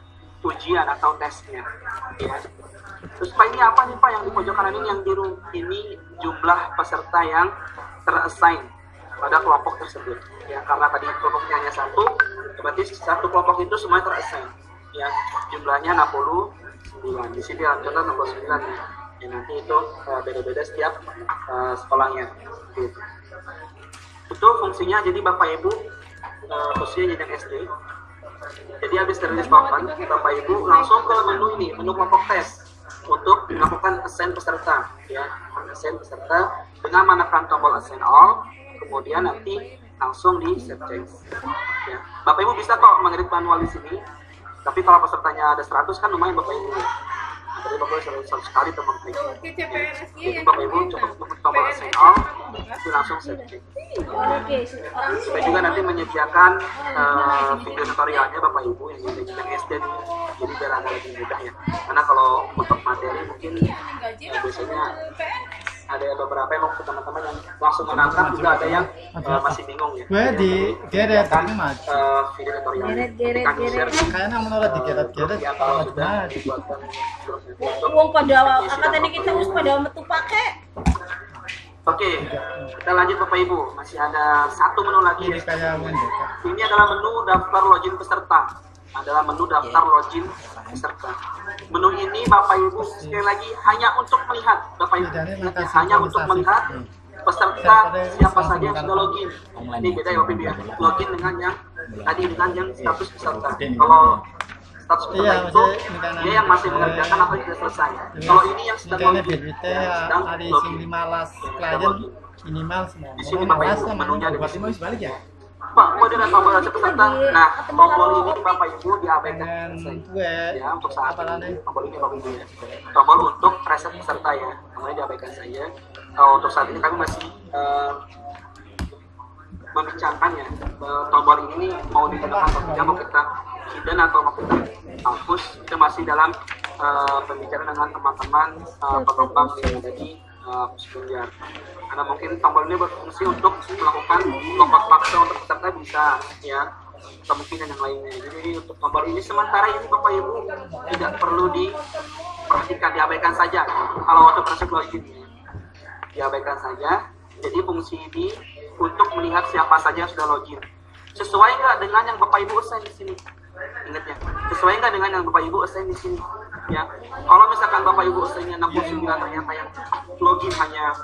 ujian atau tesnya, ya. Terus Pak, ini apa nih Pak yang di pojok kanan ini, yang biru ini jumlah peserta yang terassign pada kelompok tersebut, ya, karena tadi kelompoknya hanya satu, berarti satu kelompok itu semuanya terassign, ya, jumlahnya 69. Di sini ada 69 ya. Ya, nanti itu beda-beda setiap sekolahnya, gitu. Itu fungsinya. Jadi Bapak Ibu khususnya jenjang SD, jadi habis rilis token Bapak Ibu langsung ke menu ini, menu kelompok tes, untuk melakukan assign peserta, ya, assign peserta dengan menekan tombol assign all, kemudian nanti langsung di save change, ya. Bapak Ibu bisa kok mengedit manual di sini, tapi kalau pesertanya ada 100 kan lumayan Bapak Ibu. Jadi Bapak Ibu 100 kali teman klik. Jadi Bapak Ibu cukup menekan tombol assign all, itu langsung save change. Saya juga nanti menyediakan video tutorialnya Bapak Ibu yang SD nih, jadi biar agak lebih mudah ya. Karena kalau untuk materi mungkin biasanya ada beberapa yang teman-teman yang langsung menangkap, juga ada yang masih bingung ya. Gue di geret ini mas. Video tutorialnya kami share. Kayaknya menurut di geret Kalau sudah dibuatkan Uang pada angkatan kita harus pada metu pakai. Oke, kita lanjut Bapak Ibu. Masih ada satu menu lagi. ini kayak mendekat. Ini adalah menu daftar login peserta. Adalah menu daftar login peserta. Menu ini Bapak Ibu sekali lagi hanya untuk melihat, Bapak Ibu, hanya untuk melihat peserta siapa saja yang sudah login. Ini beda ya Bapak Ibu ya. Login dengan yang tadi, dengan yang status peserta. Kalau status peserta itu dia yang masih mengerjakan atau tidak selesai. Kalau ini yang sedang login, sedang hari login. 15 klien minimal semua. Di sini Bapak Ibu menunya ada di sini. Balik ya. Pak, kode dan tombol aja peserta. Nah, tombol ini Bapak Ibu diabaikan. Dan gue Ya, untuk saat apa ini namanya? tombol ini Bapak Ibu ya. Tombol untuk reset peserta ya, namanya diabaikan saja. Untuk saat ini kami masih membincangkan ya, tombol ini mau digunakan atau tidak, mau kita hidden atau mau kita hapus, itu masih dalam pembicaraan dengan teman-teman pengembang yang ada di Puspenjar. Karena mungkin tombol ini berfungsi untuk melakukan lompat paksa untuk peserta bisa ya, kemungkinan yang lainnya. Jadi untuk tombol ini sementara ini Bapak Ibu tidak perlu diperhatikan, diabaikan saja kalau waktu proses login, diabaikan saja. Jadi fungsi ini untuk melihat siapa saja yang sudah login. Sesuai nggak dengan yang Bapak Ibu assign di sini? Ingat ya, sesuai nggak dengan yang Bapak Ibu assign di sini? Ya, kalau misalkan Bapak Ibu assign-nya 69, ternyata yang login hanya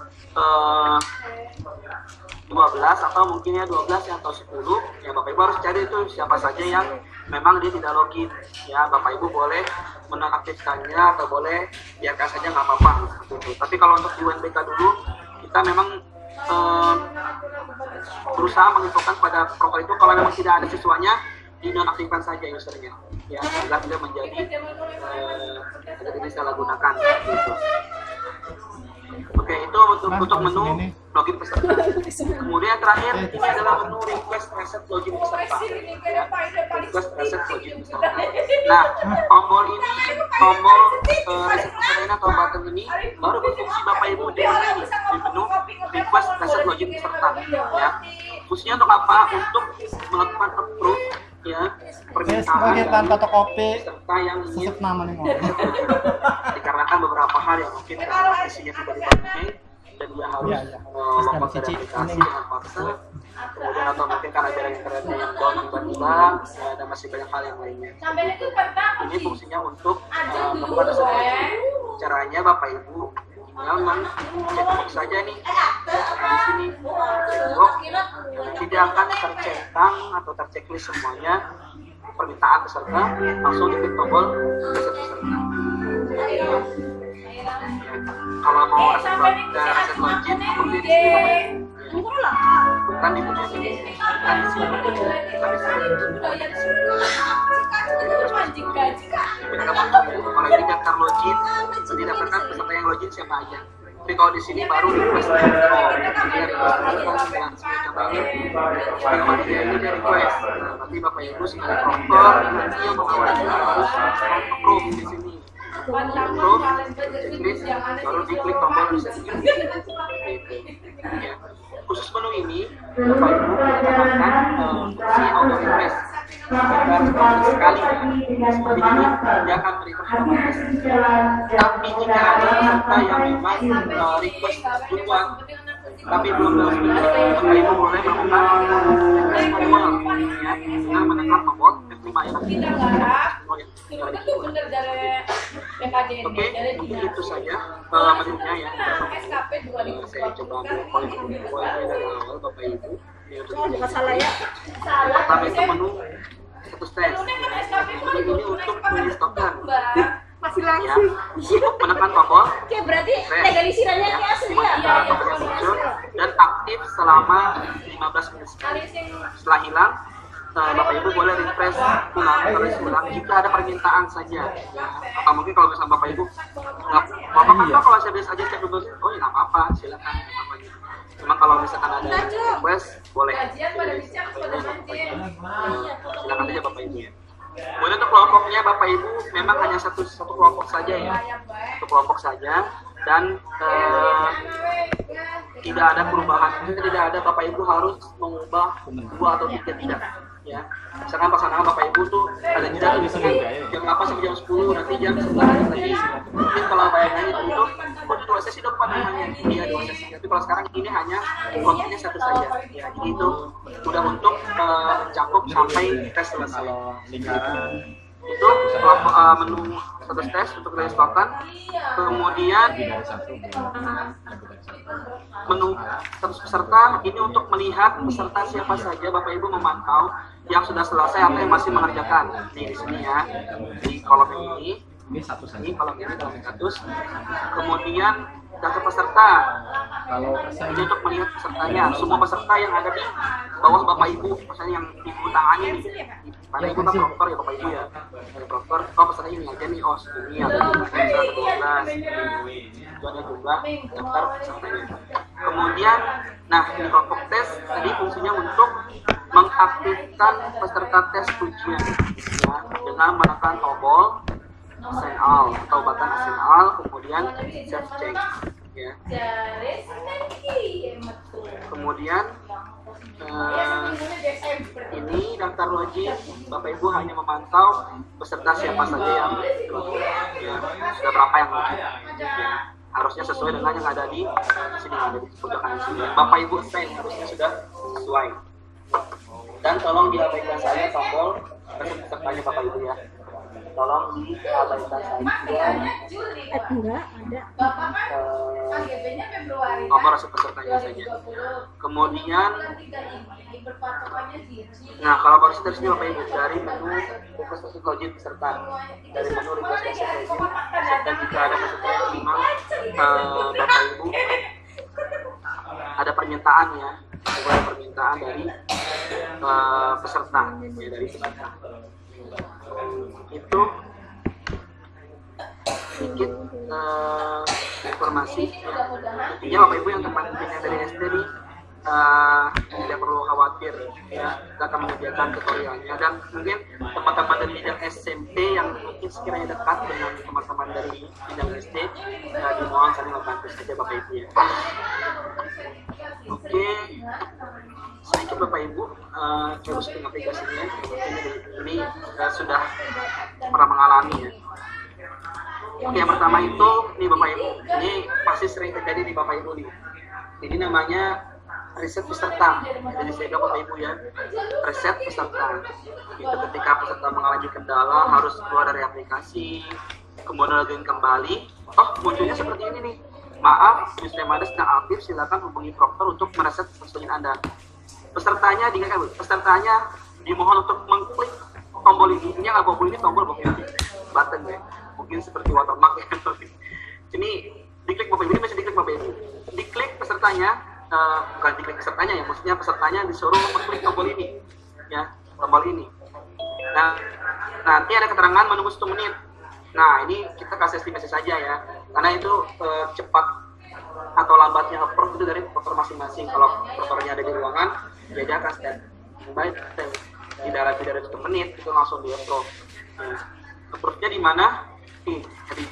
12 atau mungkin ya 12 atau 10, ya Bapak Ibu harus cari itu siapa saja yang memang dia tidak login. Ya, Bapak Ibu boleh menonaktifkannya atau boleh biarkan saja, nggak apa-apa. Tapi kalau untuk di UNBK dulu, kita memang berusaha menginfokan pada proker itu kalau memang tidak ada siswanya, dinonaktifkan saja usernya, ya agar tidak menjadi tidak disalahgunakan. Gitu. Oke, itu untuk menu login peserta. Kemudian terakhir ini adalah menu request reset login peserta. Ya, request reset login peserta. Nah, tombol ini, tombol reset peserta ini atau button ini baru berfungsi Bapak Ibu di menu request reset login peserta. Ya, fungsinya untuk apa? Untuk melakukan approve ya permintaan fotokopi peserta yang ingin nama nih dikarenakan beberapa hal yang mungkin karena isinya sudah dipakai dan dia harus login dari aplikasi dengan paksa, kemudian atau mungkin karena jaringan internetnya yang down tiba-tiba, dan masih banyak hal yang lainnya. Ini fungsinya untuk melakukan reset. Caranya Bapak Ibu tinggal mencekbox saja nih di sini, cekbox, tidak akan tercentang atau terchecklist semuanya permintaan peserta, langsung diklik tombol reset peserta. Kalau mau reset login, seperti di sini bukan di bagian ini, bukan di sini, bukan di sini. Kalau ini daftar login, didaftarkan peserta yang login siapa aja. Tapi kalau di sini baru request control, jadi request yang coba ini, ini dia request. Nanti Bapak Ibu sebagai prompter, nanti yang mengawasi harus approve di sini. Approve, checklist, baru diklik tombol reset. Ya. Khusus menu ini, Bapak Ibu menambahkan fungsi auto refresh. Sekali seperti ini, dia akan refresh otomatis. Tapi jika ada peserta yang memang request duluan, tapi belum Bapak Ibu boleh melakukan refresh manual, ya, dengan menekan tombol F5 ya. Oke, mungkin itu saja menunya ya. Saya coba ambil poin-poinnya dari awal Bapak Ibu. Pertama itu menu status tes. Ini untuk menyesuaikan. Masih Ya, langsung. untuk menekan tombol Oke, berarti legalisiranya ya, kayak asli di mana ya. tombol muncul dan aktif selama 15 menit sekali. Setelah hilang, Bapak Ibu boleh refresh ulang jika ada permintaan saja. Ya, atau mungkin kalau misalnya Bapak Ibu nggak apa-apa kalau saya biasa aja cek dulu, oh ya nggak apa-apa, silakan. Cuma kalau misalkan ada request boleh. Silakan aja Bapak Ibu ya. Kemudian untuk kelompoknya Bapak Ibu memang hanya satu kelompok saja ya, satu kelompok saja dan tidak ada perubahan. Tidak ada Bapak Ibu harus mengubah 2 atau 3 tidak. Ya, misalkan pasangan Bapak Ibu tuh ada jeda tuh jam 8 sampai jam 10, nanti jam 11 lagi. Mungkin kalau bayangannya itu, kok 2 sesi depan hanya dia 2 sesi. Tapi kalau sekarang ini hanya kelompoknya 1 saja. Ya, jadi itu udah untuk mencakup sampai tes selesai. Itu kelompok menu status tes untuk diinstallkan. Kemudian menu status peserta ini untuk melihat peserta siapa saja Bapak Ibu memantau yang sudah selesai atau yang masih mengerjakan. Di sini ya, di kolom ini kolom ini kolom status. Kemudian data peserta. Ini untuk melihat pesertanya, semua peserta yang ada di bawah Bapak Ibu, misalnya yang Ibu tangani nih. Karena Ibu kan prompter ya Bapak Ibu ya. Dari prompter, oh peserta ini aja nih, oh segini ada jumlah 12. Itu ada jumlah daftar pesertanya. Kemudian, nah di kelompok tes tadi fungsinya untuk mengaktifkan peserta tes ujian ya, dengan menekan tombol assign all atau button assign all, kemudian save change ya. Kemudian ini daftar wajib, Bapak Ibu hanya memantau peserta siapa saja yang ya, sudah berapa yang wajib. Ya, harusnya sesuai dengan yang ada di sini, ada di di sini. Bapak Ibu sign harusnya sudah sesuai. Dan tolong diabaikan saja tombol pesertanya Bapak Ibu ya. Tolong diabaikan saja Enggak ada. nomor pesertanya saja. Kemudian, nah kalau baru dari sini Bapak Ibu, dari menu request wajib peserta, dari menu request wajib peserta, jika ada peserta yang memang Bapak Ibu ada permintaan ya, ada permintaan dari peserta ya, dari peserta itu sedikit informasi ya. Intinya Bapak Ibu yang teman-temannya dari SD nih tidak perlu khawatir ya, kita akan menyediakan tutorialnya. Dan mungkin teman-teman dari bidang SMP yang mungkin sekiranya dekat dengan teman-teman dari bidang SD dimohon saling membantu saja Bapak Ibu ya. Oke, sedikit Bapak Ibu terus dengan aplikasinya ini sudah pernah mengalami ya. Oke, yang pertama itu nih Bapak Ibu, ini pasti sering terjadi di Bapak Ibu nih. Ini namanya riset peserta. Jadi saya bilang Bapak Ibu ya, riset peserta. Itu ketika peserta mengalami kendala harus keluar dari aplikasi, kemudian login kembali. Oh, munculnya seperti ini nih. Maaf, username Anda sedang aktif, silakan hubungi Proctor untuk mereset password Anda. Pesertanya dimohon untuk mengklik tombol ini. Ini nggak tombol ini, tombol Bapak Ibu, button ya. Mungkin seperti watermark ya. Ini diklik Bapak Ibu, ini masih diklik Bapak Ibu. Diklik pesertanya, bukan diklik pesertanya ya, maksudnya pesertanya disuruh mengklik tombol ini, ya, tombol ini. Nah, nanti ada keterangan menunggu 1 menit. Nah, ini kita kasih estimasi saja ya, karena itu cepat atau lambatnya approve itu dari proper masing-masing. Kalau propernya ada di ruangan, ya dia akan baik tidak dari 1 menit itu langsung di approve. Nah, approve-nya di mana? Di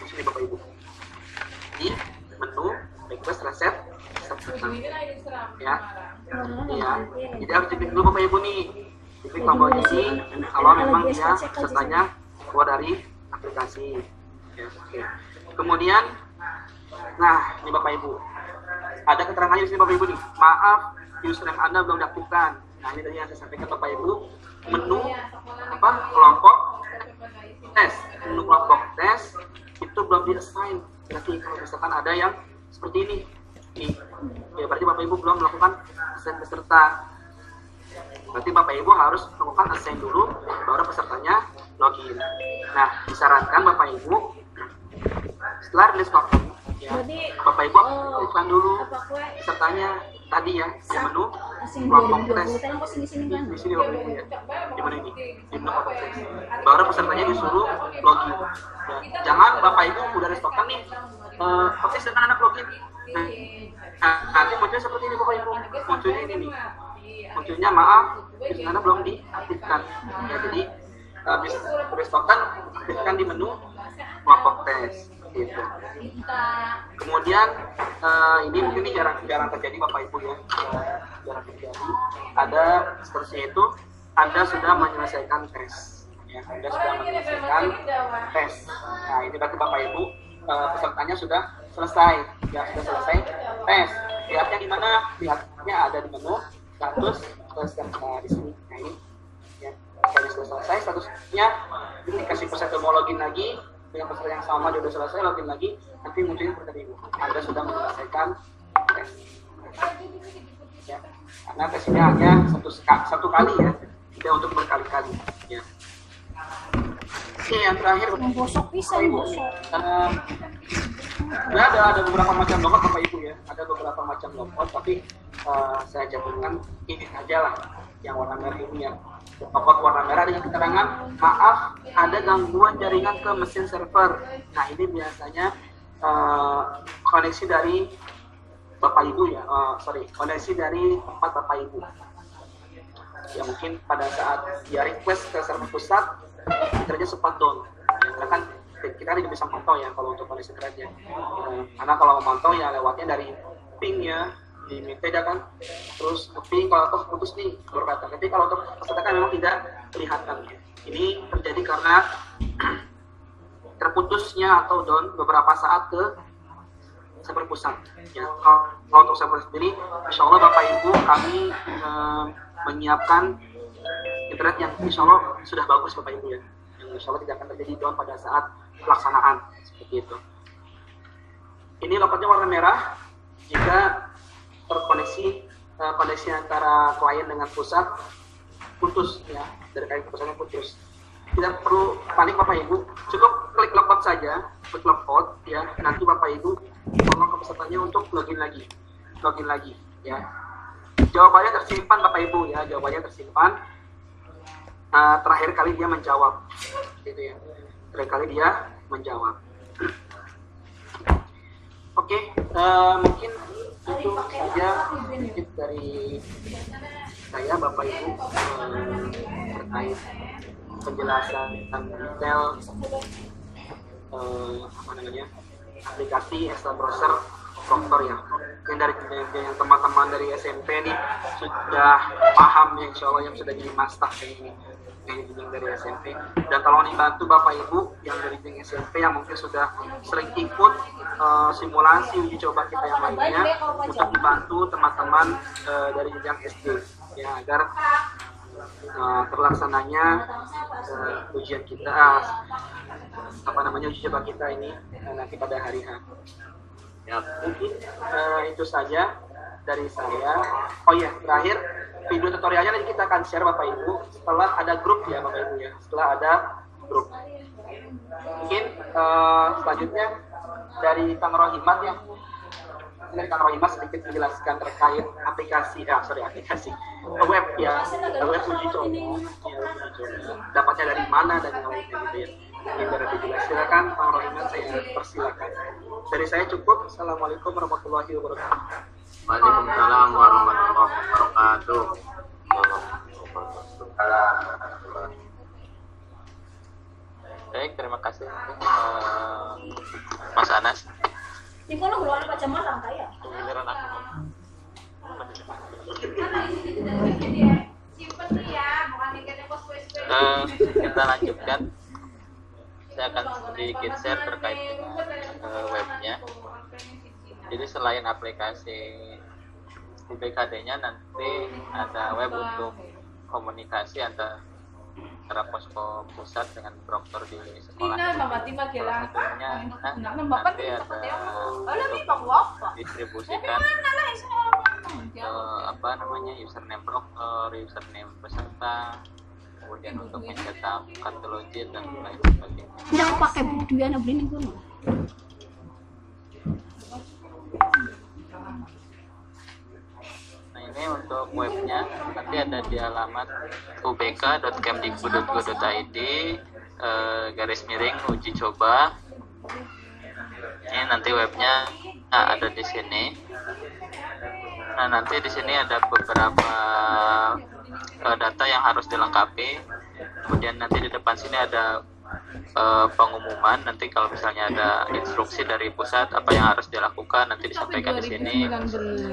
sini Bapak Ibu, di menu request reset ya. Ya, jadi harus diklik dulu Bapak Ibu nih, diklik tombol ini kalau memang dia pesertanya keluar dari aplikasi ya. Oke. Kemudian, nah ini Bapak Ibu ada keterangannya di sini Bapak Ibu nih, maaf username Anda belum diaktifkan. Nah ini tadi yang saya sampaikan Bapak Ibu, menu kelompok tes, menu kelompok tes itu belum di-assign. Berarti kalau misalkan ada yang seperti ini nih, ya berarti Bapak Ibu belum melakukan assign peserta. Berarti Bapak Ibu harus melakukan assign dulu, baru pesertanya login. Nah, disarankan Bapak Ibu setelah rilis token ya, Bapak Ibu aktifkan dulu pesertanya tadi ya, di menu kelompok tes. Di sini Bapak Ibu ya, di menu ini, di menu kelompok tes. Baru pesertanya disuruh login. Ya. Jangan Bapak Ibu udah rilis token nih, oke silakan anak login. Nah, nanti munculnya seperti ini Bapak Ibu, munculnya ini nih, munculnya maaf, Anda belum diaktifkan. Ya, jadi habis rilis token, aktifkan di menu kelompok tes. Gitu. Kemudian ini mungkin ini jarang terjadi Bapak Ibu ya, jarang terjadi. Ada seterusnya itu Anda sudah menyelesaikan tes, ya, Anda sudah menyelesaikan tes. Nah ini berarti Bapak Ibu pesertanya sudah selesai, ya sudah selesai tes. Lihatnya di mana? Lihatnya ada di menu status di sini. Nah ini, ya, kalau sudah selesai statusnya, ini dikasih peserta mau login lagi. Dengan peserta yang sama dia sudah selesai, login lagi, nanti munculnya seperti ini, Anda sudah menyelesaikan tes ya. Karena tes ini hanya satu kali ya, tidak untuk berkali-kali ya. Oke, yang terakhir Bosok bisa Ibu, ada beberapa macam logout Bapak Ibu ya, ada beberapa macam logout, tapi saya jabarkan ini saja lah yang warna merah ini ya. Logout warna merah dengan keterangan maaf ada gangguan jaringan ke mesin server. Nah ini biasanya koneksi dari Bapak Ibu ya, koneksi dari tempat Bapak Ibu. Ya mungkin pada saat dia request ke server pusat, internet sempat down. Ya, kan kita tidak bisa mantau ya kalau untuk koneksi internetnya. Karena kalau memantau ya lewatnya dari ping ya, diminta ya kan, terus tapi kalau toh putus nih berkata, tapi kalau untuk peserta kan memang tidak kelihatan. Ini terjadi karena terputusnya atau down beberapa saat ke server pusat. Ya, kalau untuk server sendiri, insya Allah Bapak Ibu kami menyiapkan internet yang insya Allah sudah bagus Bapak Ibu ya, yang insya Allah tidak akan terjadi down pada saat pelaksanaan seperti itu. Ini lampunya warna merah jika terkoneksi koneksi antara klien dengan pusat putus ya, dari klien ke pusatnya putus. Tidak perlu panik Bapak Ibu, cukup klik logout saja, klik logout ya. Nanti Bapak Ibu tolong ke pesertanya untuk login lagi ya. Jawabannya tersimpan Bapak Ibu ya, jawabannya tersimpan. Terakhir kali dia menjawab, gitu ya. Terakhir kali dia menjawab. Oke, mungkin itu saja sedikit dari saya Bapak Ibu terkait penjelasan detail aplikasi Excel browser Proctor ya. Mungkin dari yang teman-teman dari SMP nih sudah paham ya, insya Allah yang sudah jadi master ini yang dari SMP. Dan tolong dibantu Bapak Ibu yang dari SMP yang mungkin sudah sering ikut simulasi uji coba kita yang lainnya, untuk dibantu teman-teman dari jenjang SD ya, agar terlaksananya ujian kita uji coba kita ini nanti pada hari H. Ya, mungkin itu saja dari saya. Oh iya, terakhir video tutorialnya nanti kita akan share Bapak Ibu setelah ada grup ya Bapak Ibu ya, setelah ada grup. Mungkin selanjutnya dari Kang Rohimat ya, dari Kang Rohimat sedikit menjelaskan terkait aplikasi web ya, web uji coba ya, dapatnya dari mana dan yang lainnya gitu ya. Ini biar dijelaskan, silakan Kang Rohimat, saya persilakan. Dari saya cukup. Assalamualaikum warahmatullahi wabarakatuh. Waalaikumsalam warahmatullahi wabarakatuh. Baik, terima kasih Mas Anas. Di kono belum ada kacamata ya? Giliran aku. Kita lanjutkan. Saya akan sedikit share terkait dengan webnya. Jadi selain aplikasi di BKD-nya, nanti ada web untuk komunikasi antara posko pusat dengan proktor di sekolah. Nanti ada distribusikan username proktor, username peserta, kemudian untuk mencetak katalogi dan lain sebagainya. Jangan pakai buduan abdi ning kono. Nah, ini untuk webnya nanti ada di alamat ubk.kemdikbud.go.id /uji coba. Ini nanti webnya ada di sini. Nah, nanti di sini ada beberapa data yang harus dilengkapi. Kemudian nanti di depan sini ada pengumuman. Nanti kalau misalnya ada instruksi dari pusat apa yang harus dilakukan, nanti disampaikan di sini.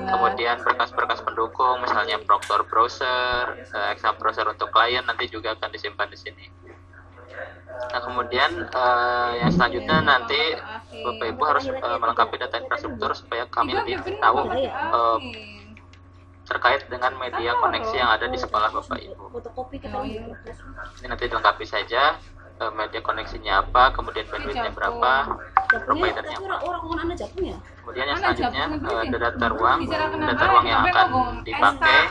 Kemudian berkas-berkas pendukung, misalnya Proctor browser, exam browser untuk klien, nanti juga akan disimpan di sini. Nah, kemudian yang selanjutnya nanti Bapak Ibu harus melengkapi data infrastruktur supaya kami lebih tahu terkait dengan media koneksi yang ada di sekolah Bapak Ibu. Ini nanti dilengkapi saja media koneksinya apa, kemudian bandwidthnya berapa, providernya apa. Kemudian yang selanjutnya ada data ruang yang akan dipakai.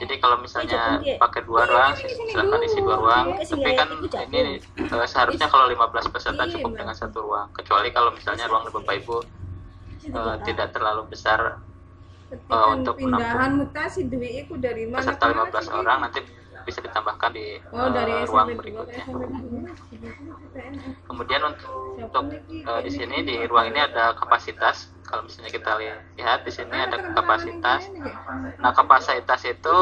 Jadi kalau misalnya pakai 2 ruang, silahkan isi 2 ruang. Tapi kan ini seharusnya kalau 15 peserta cukup dengan 1 ruang. Kecuali kalau misalnya ruang Bapak Ibu tidak terlalu besar untuk menampung peserta 15 orang, nanti bisa ditambahkan di ruang berikutnya. Kemudian untuk di sini di ruang ini ada kapasitas Kalau misalnya kita lihat di sini ada kapasitas. Nah, kapasitas itu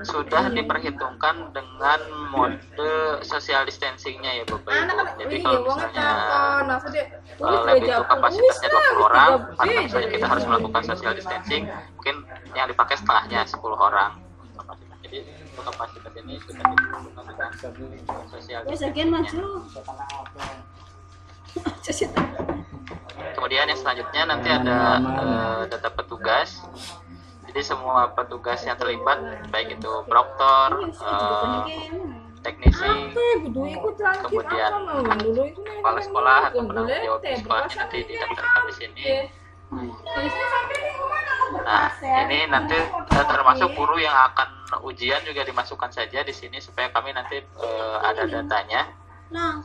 sudah diperhitungkan dengan mode social distancingnya ya Bapak Ibu. Jadi kalau misalnya lab itu kapasitasnya 20 orang, karena misalnya kita harus melakukan social distancing, mungkin yang dipakai setengahnya 10 orang. Jadi untuk kapasitas ini sudah ditentukan dengan social distancing. Kemudian yang selanjutnya nanti ada data petugas. Jadi semua petugas yang terlibat, baik itu proktor, teknisi, kemudian kepala sekolah atau penanggung jawab di sekolahnya nanti didaftarkan di sini. Nah, ini nanti termasuk guru yang akan ujian juga dimasukkan saja di sini supaya kami nanti ada datanya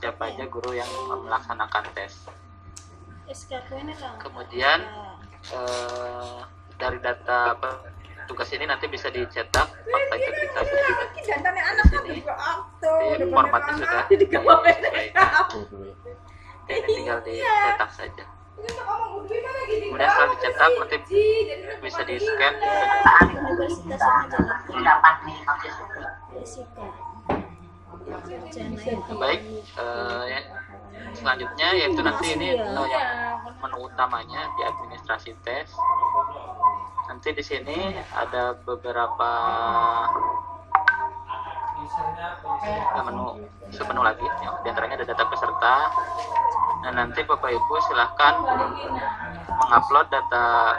siapa aja guru yang melaksanakan tes. Kemudian dari data tugas ini nanti bisa dicetak fakta integritas di sini. Jadi formatnya sudah ini tinggal dicetak saja. Kemudian setelah dicetak nanti bisa di scan. Baik, selanjutnya yaitu nanti ini yang menu utamanya di administrasi tes. Nanti di sini ada beberapa menu lagi, yang diantaranya ada data peserta. Nah, nanti Bapak Ibu silahkan mengupload data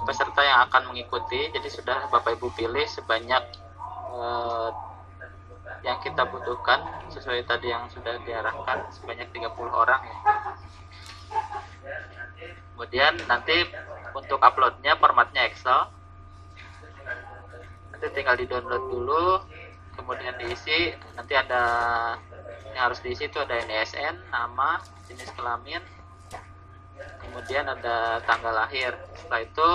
peserta yang akan mengikuti. Jadi sudah Bapak Ibu pilih sebanyak yang kita butuhkan sesuai tadi yang sudah diarahkan sebanyak 30 orang ya. Kemudian nanti untuk uploadnya formatnya Excel, nanti tinggal di download dulu, kemudian diisi. Nanti ada yang harus diisi itu ada NISN, nama, jenis kelamin, kemudian ada tanggal lahir. Setelah itu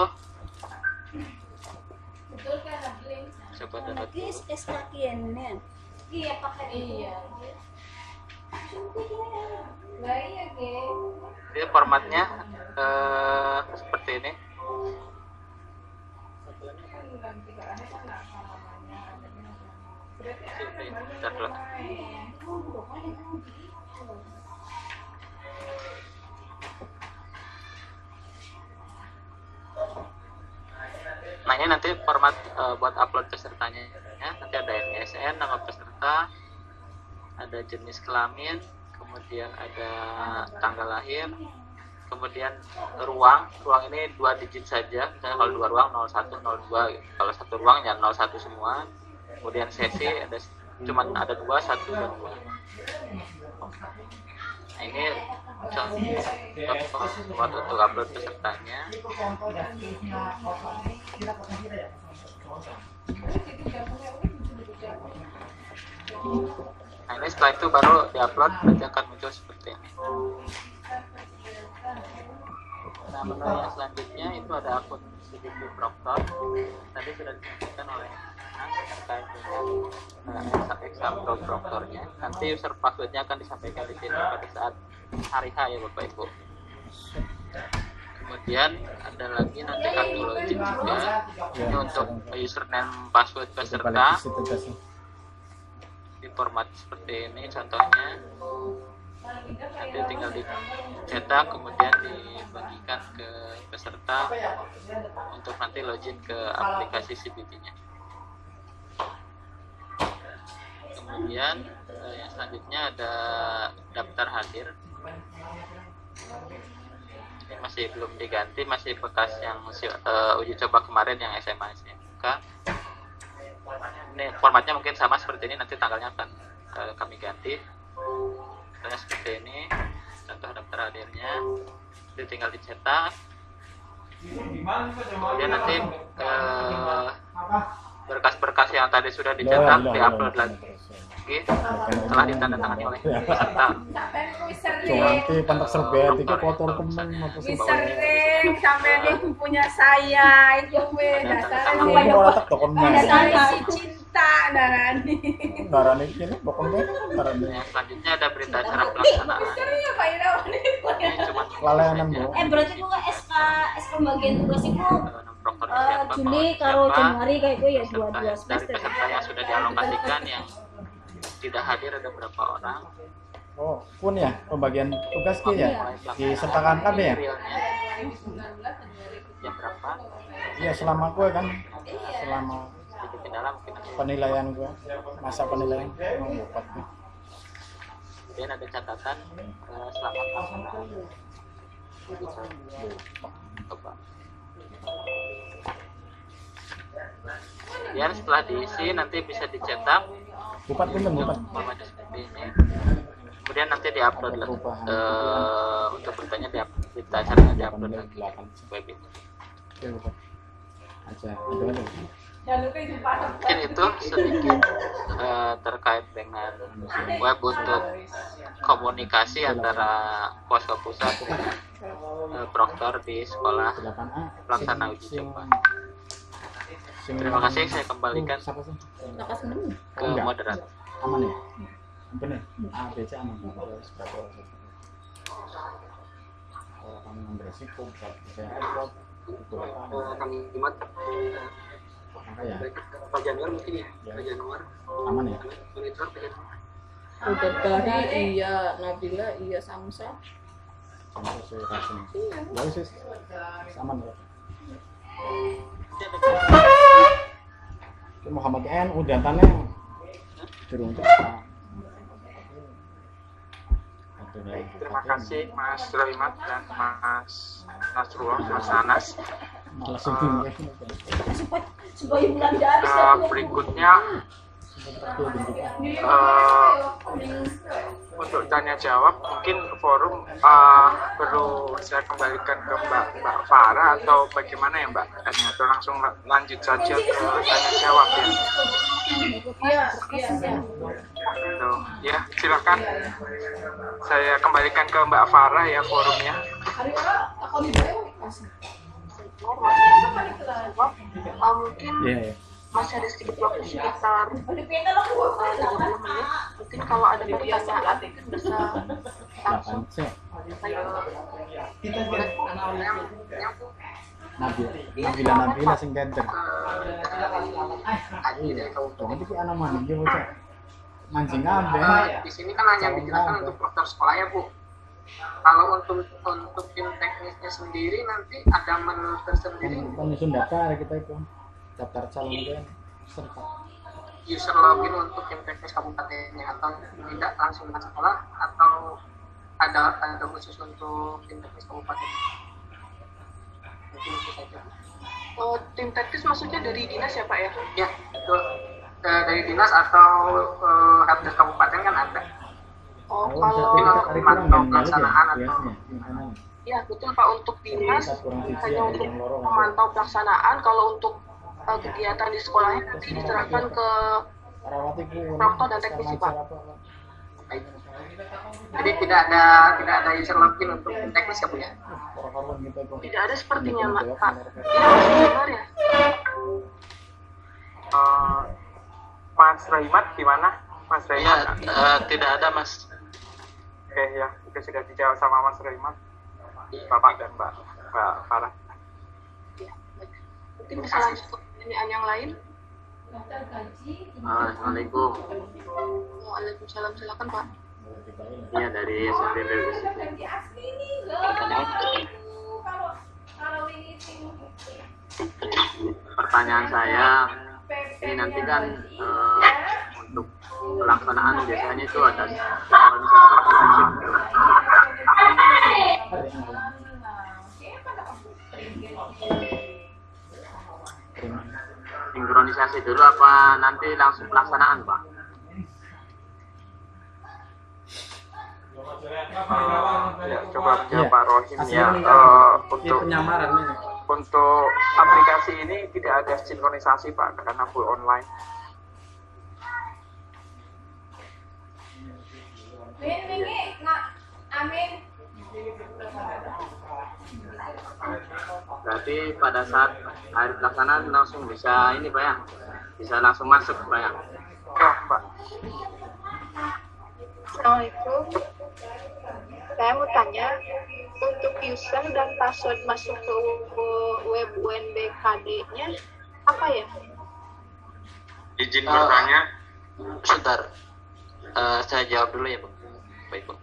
coba download dulu. Iya pakai iya. Jadi formatnya seperti ini. Bentar dulu. Nah, ini nanti format buat upload pesertanya ya. Nanti ada NISN, nama peserta, ada jenis kelamin, kemudian ada tanggal lahir, kemudian ruang ini 2 digit saja. Misalnya kalau 2 ruang 01, 02 gitu. Kalau 1 ruang ya 01 semua. Kemudian sesi ada cuma ada 2, 1 dan 2. Nah, ini contoh untuk upload pesertanya. Nah, ini setelah itu baru diupload, nanti akan muncul seperti ini. Nah, menu yang selanjutnya itu ada akun CDP Proktor. Tadi sudah disampaikan oleh terkait dengan exam proktornya. Nanti user passwordnya akan disampaikan di sini pada saat hari H ya Bapak Ibu. Kemudian ada lagi nanti kartu login juga. Ini untuk username password peserta. Di format seperti ini contohnya. Nanti tinggal dicetak kemudian dibagikan ke peserta untuk nanti login ke aplikasi CBT-nya. Kemudian yang selanjutnya ada daftar hadir. Ini masih belum diganti, masih bekas yang uji coba kemarin yang SMA SMK. Ini formatnya mungkin sama seperti ini, nanti tanggalnya akan kami ganti. Contohnya seperti ini, contoh daftar hadirnya. Jadi tinggal dicetak. Kemudian nanti berkas-berkas yang tadi sudah dicetak diupload lagi setelah ditandatangani oleh peserta. Nanti pantas serbet itu kotor teman apa sih? Sering sampai ini punya saya itu dasarnya si cinta darani. Darani ini pokoknya darani. Selanjutnya ada berita acara pelaksanaan. Lalayanan Bu. Berarti gua SK es pembagian tugas itu proktornya siapa, Juli karo siapa, Januari kayak gue ya peserta, dua dari semester. peserta yang sudah dialokasikan yang tidak hadir ada berapa orang. Oh, pun ya pembagian tugas ki ya. Mulai Disertakan KB ya? realnya jam berapa? Iya, selama gue kan selama Sedikit kendala mungkin nanti. penilaian gue, masa penilaian mau buat nih. Kemudian ada catatan selamat pelaksanaan. Coba. Biar setelah diisi nanti bisa dicetak Bupat pinten bupat. format seperti ini. Kemudian nanti diupload lah. Untuk bertanya kita caranya diupload lagi web itu. Oke, bupat. Aja, ada. Mungkin itu sedikit terkait dengan web untuk komunikasi antara posko pusat dengan proktor di sekolah 8A pelaksana uji coba. Terima kasih, saya kembalikan Siapa sih? ke moderator. Aman ya? Bener. A, B, C aman. Orang yang beresiko bisa repot. Itu apa? Kami Jumat Maka ya Pak Januar mungkin ya, Pak Januar aman ya. monitor Pak Januar. Udah dari iya, Nabila iya, Samsa. Sama sesuai rasim. Ya wis aman ya. Muhammad NU datanya turun terus. Terima kasih Mas Rohimat dan Mas Nasrullah, Mas Anas. Langsung Supaya bulan dari Berikutnya untuk tanya jawab mungkin forum perlu saya kembalikan ke Mbak Farah atau bagaimana ya Mbak? Atau langsung lanjut saja ke tanya jawab ya? Iya. Tuh, ya silakan saya kembalikan ke Mbak Farah ya forumnya. Mungkin Iya ya. masih ada sedikit waktu sekitar 30 menit. Mungkin kalau ada pertanyaan bisa langsung 8 C. Nabila sing tender. Jadi ki ana mah iki bocah. Mancing kabeh. Di sini kan hanya digunakan untuk proktor sekolah ya Bu. Kalau untuk tim teknisnya sendiri nanti ada menu tersendiri, Menyusun daftar kita itu. Daftar calon kan serta. user login untuk tim teknis kabupatennya atau tidak langsung dengan sekolah atau ada khusus untuk tim teknis kabupaten. Mungkin itu saja. tim teknis maksudnya dari dinas ya Pak ya? Ya, betul. Dari dinas atau helpdesk kabupaten kan ada. Oh, Kalau kalau sertifikat memantau yang pelaksanaan biasanya, atau gimana? ya betul Pak, untuk dinas hanya untuk memantau pelaksanaan. Kalau untuk kegiatan di sekolahnya nanti diserahkan ke Proktor dan teknisi, Pak. Baik. Jadi tidak ada user login untuk tim teknis ya Bu ya. Tidak ada sepertinya Pak. Ini masih benar ya? Mas Rohimat gimana? Mas Rohimat? Tidak ada Mas. Oke ya, itu sudah dijawab sama Mas Rohimat, Bapak dan Mbak Farah. Ya, baik. Mungkin bisa lanjut ke pertanyaan yang lain. Assalamualaikum. Waalaikumsalam, silakan Pak. Ini dari SMP BPS. Pertanyaan saya, ini nanti kan untuk pelaksanaan biasanya itu ada sinkronisasi dulu apa nanti langsung pelaksanaan Pak? Ya, coba menjawab Pak Rohim ya. Untuk penyamaran ini. Untuk aplikasi ini tidak ada sinkronisasi Pak karena full online. Berarti pada saat hari pelaksanaan langsung bisa ini Pak ya? Bisa langsung masuk Pak ya? Ya Pak. Assalamualaikum. Saya mau tanya, untuk user dan password masuk ke web UNBKD-nya apa ya? Izin bertanya. Sebentar, saya jawab dulu ya, Bapak Ibu.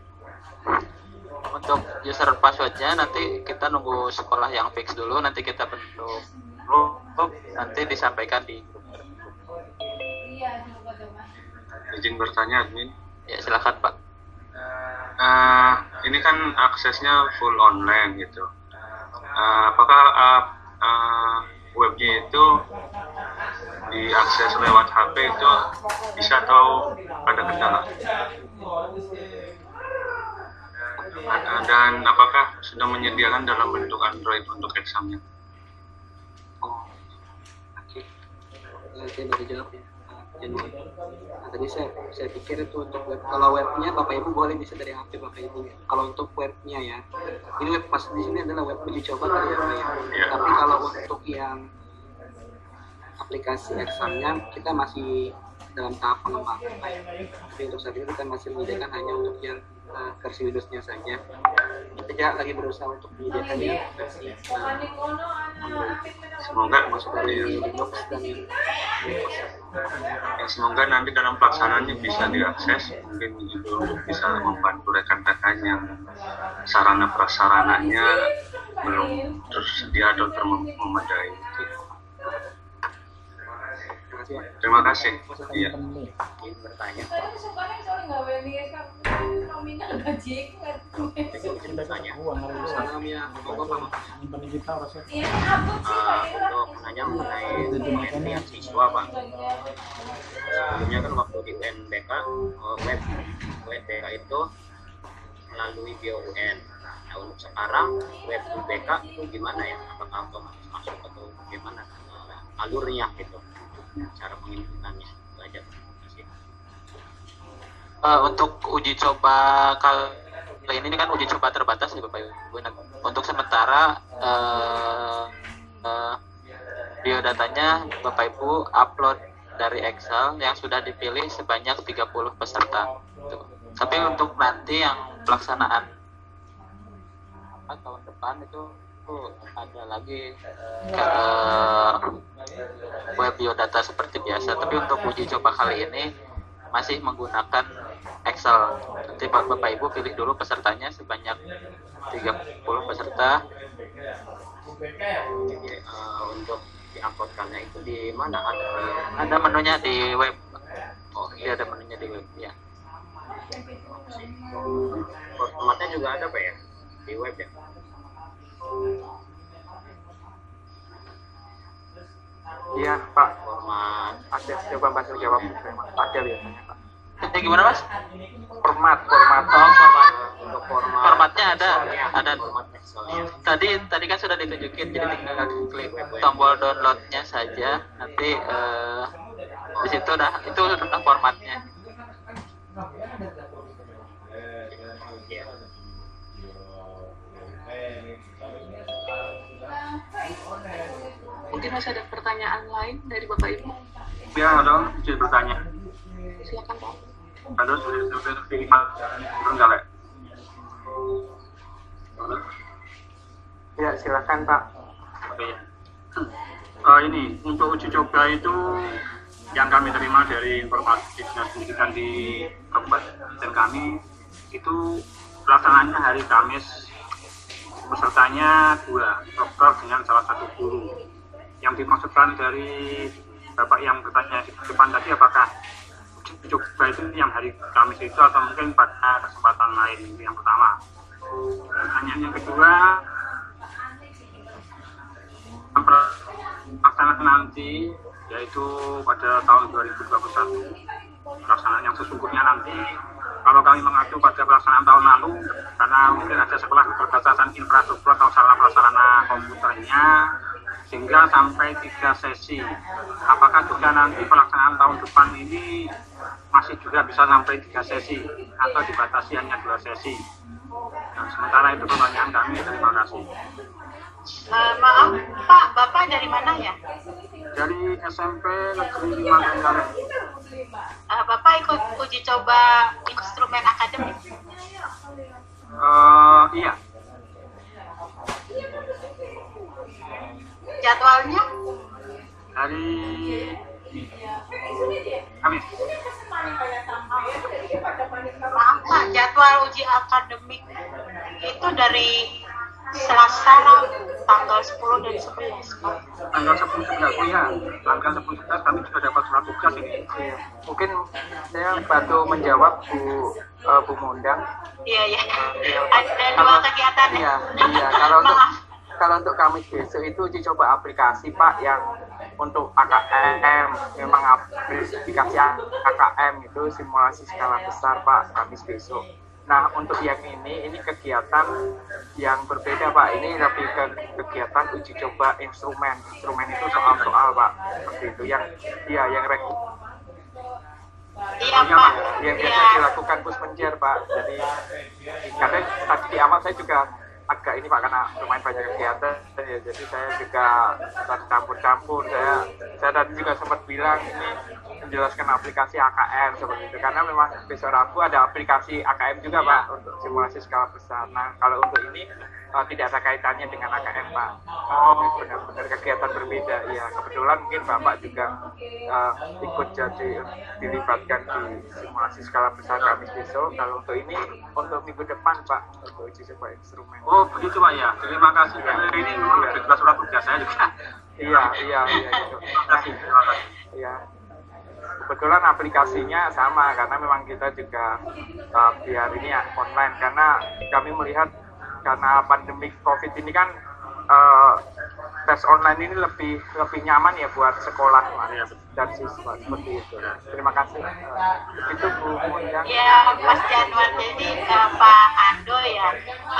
Untuk user passwordnya nanti kita nunggu sekolah yang fix dulu, nanti kita bentuk grup, nanti disampaikan di grup. Izin bertanya, admin. Ya silakan Pak. Ini kan aksesnya full online gitu. Apakah webnya itu diakses lewat HP itu bisa atau ada kendala? Dan apakah sudah menyediakan dalam bentuk Android untuk examnya? Oh, oke. Saya baru jawab ya. Tadi saya pikir itu untuk web. Kalau webnya Bapak Ibu boleh bisa dari HP Bapak Ibu ya. Kalau untuk webnya ya, ini web pas di sini adalah web uji coba kali ya Pak ya. Ya. Tapi kalau untuk yang aplikasi examnya kita masih dalam tahap pengembangan Pak ya. Tapi untuk saat ini kita masih menyediakan hanya untuk yang versi Windows-nya saja. Kita lagi berusaha untuk menyediakan yang versi Semoga masuk dari Linux dan yang ya, semoga nanti dalam pelaksanaannya bisa diakses, mungkin itu bisa membantu rekan-rekan yang sarana prasarananya belum tersedia atau memadai. Terima kasih. Iya. ingin bertanya. Salamnya, monggo Pak. Untuk menanya mengenai penelitian siswa Pak. Sebelumnya kan waktu di UNBK, web UNBK itu melalui BioUN. Nah untuk sekarang web UNBK itu gimana ya? Apakah otomatis masuk atau bagaimana alurnya gitu? Cara penginputannya itu aja. Untuk uji coba kali ini kan uji coba terbatas ya Bapak Ibu. Untuk sementara biodatanya Bapak Ibu upload dari Excel yang sudah dipilih sebanyak 30 peserta. Tapi untuk nanti yang pelaksanaan tahun depan itu ada lagi web biodata seperti biasa. Tapi untuk uji coba kali ini masih menggunakan Excel. Nanti Bapak Ibu pilih dulu pesertanya sebanyak 30 peserta. Jadi, untuk diuploadkannya itu di mana? Ada menunya di web. Oh iya, ada menunya di web ya. Formatnya juga ada Pak ya di web ya. Iya Pak, Format ada. Coba Mas jawab. Ada biasanya Pak. Jadi gimana Mas? Format. Oh format. untuk format Formatnya ada. format Excelnya. Tadi kan sudah ditunjukin, jadi tinggal klik tombol downloadnya saja. Nanti di situ itu sudah formatnya. Ya. Mungkin masih ada pertanyaan lain dari Bapak Ibu? Ya, halo, izin bertanya. Silakan Pak. Halo, sudah terima enggak, Le? Ya, silakan Pak. Oke ya. Ini untuk uji coba itu yang kami terima dari informasi dinas pendidikan di kabupaten kami itu pelaksanaannya hari Kamis, pesertanya 2 dokter dengan salah satu guru. Yang dimaksudkan dari Bapak yang bertanya di depan tadi, apakah uji coba itu yang hari Kamis itu atau mungkin pada kesempatan lain? Itu yang pertama. Pertanyaan yang kedua, pelaksanaan nanti yaitu pada tahun 2021, pelaksanaan yang sesungguhnya nanti kalau kami mengacu pada pelaksanaan tahun lalu, karena mungkin ada sekolah keterbatasan infrastruktur atau sarana-prasarana komputernya, sehingga sampai 3 sesi. Apakah juga nanti pelaksanaan tahun depan ini masih juga bisa sampai 3 sesi atau dibatasi hanya 2 sesi? Nah, sementara itu pertanyaan kami. Terima kasih. Maaf Pak, Bapak dari mana ya? Dari SMP Negeri 5 Trenggalek. Bapak ikut uji coba instrumen akademik? Iya. hari Kamis. Maaf Pak, jadwal uji akademik itu dari Selasa, Rabu, tanggal 10 dan 11 Pak. Tanggal 10 11 oh ya, tanggal 10 11 kami juga dapat surat tugas ini. Iya. Mungkin saya bantu menjawab Bu Mondang. Iya ya. Ada dua kegiatan. Iya, iya. Kalau untuk Kamis besok itu uji coba aplikasi Pak yang untuk AKM, memang aplikasi AKM itu simulasi skala besar Pak Kamis besok. Nah untuk yang ini kegiatan yang berbeda Pak, ini lebih ke kegiatan uji coba instrumen itu soal-soal Pak, seperti itu yang Iya Pak, yang biasa dilakukan Pusmenjer Pak. Jadi karena tadi di awal saya juga agak ini Pak karena lumayan banyak kegiatan ya, jadi saya juga campur-campur. Saya tadi juga sempat bilang ini menjelaskan aplikasi AKM seperti itu karena memang besok Rabu ada aplikasi AKM juga Pak untuk simulasi skala besar. Nah kalau untuk ini tidak ada kaitannya dengan AKM Pak. Benar-benar kegiatan berbeda ya. Kebetulan mungkin Bapak juga ikut jadi dilibatkan di simulasi skala besar Kamis besok. Kalau untuk ini untuk minggu depan Pak untuk uji coba instrumen. Oh begitu Pak ya. Terima kasih. Ini memang juga surat tugas saya juga. Iya. Terima kasih. Iya. Kebetulan aplikasinya sama karena memang kita juga biar ini ya online karena kami melihat karena pandemi COVID ini kan tes online ini lebih nyaman ya buat sekolah dan siswa seperti itu. Terima kasih. Begitu Bu Mondang. Ya Mas Januar, jadi Pak Ando ya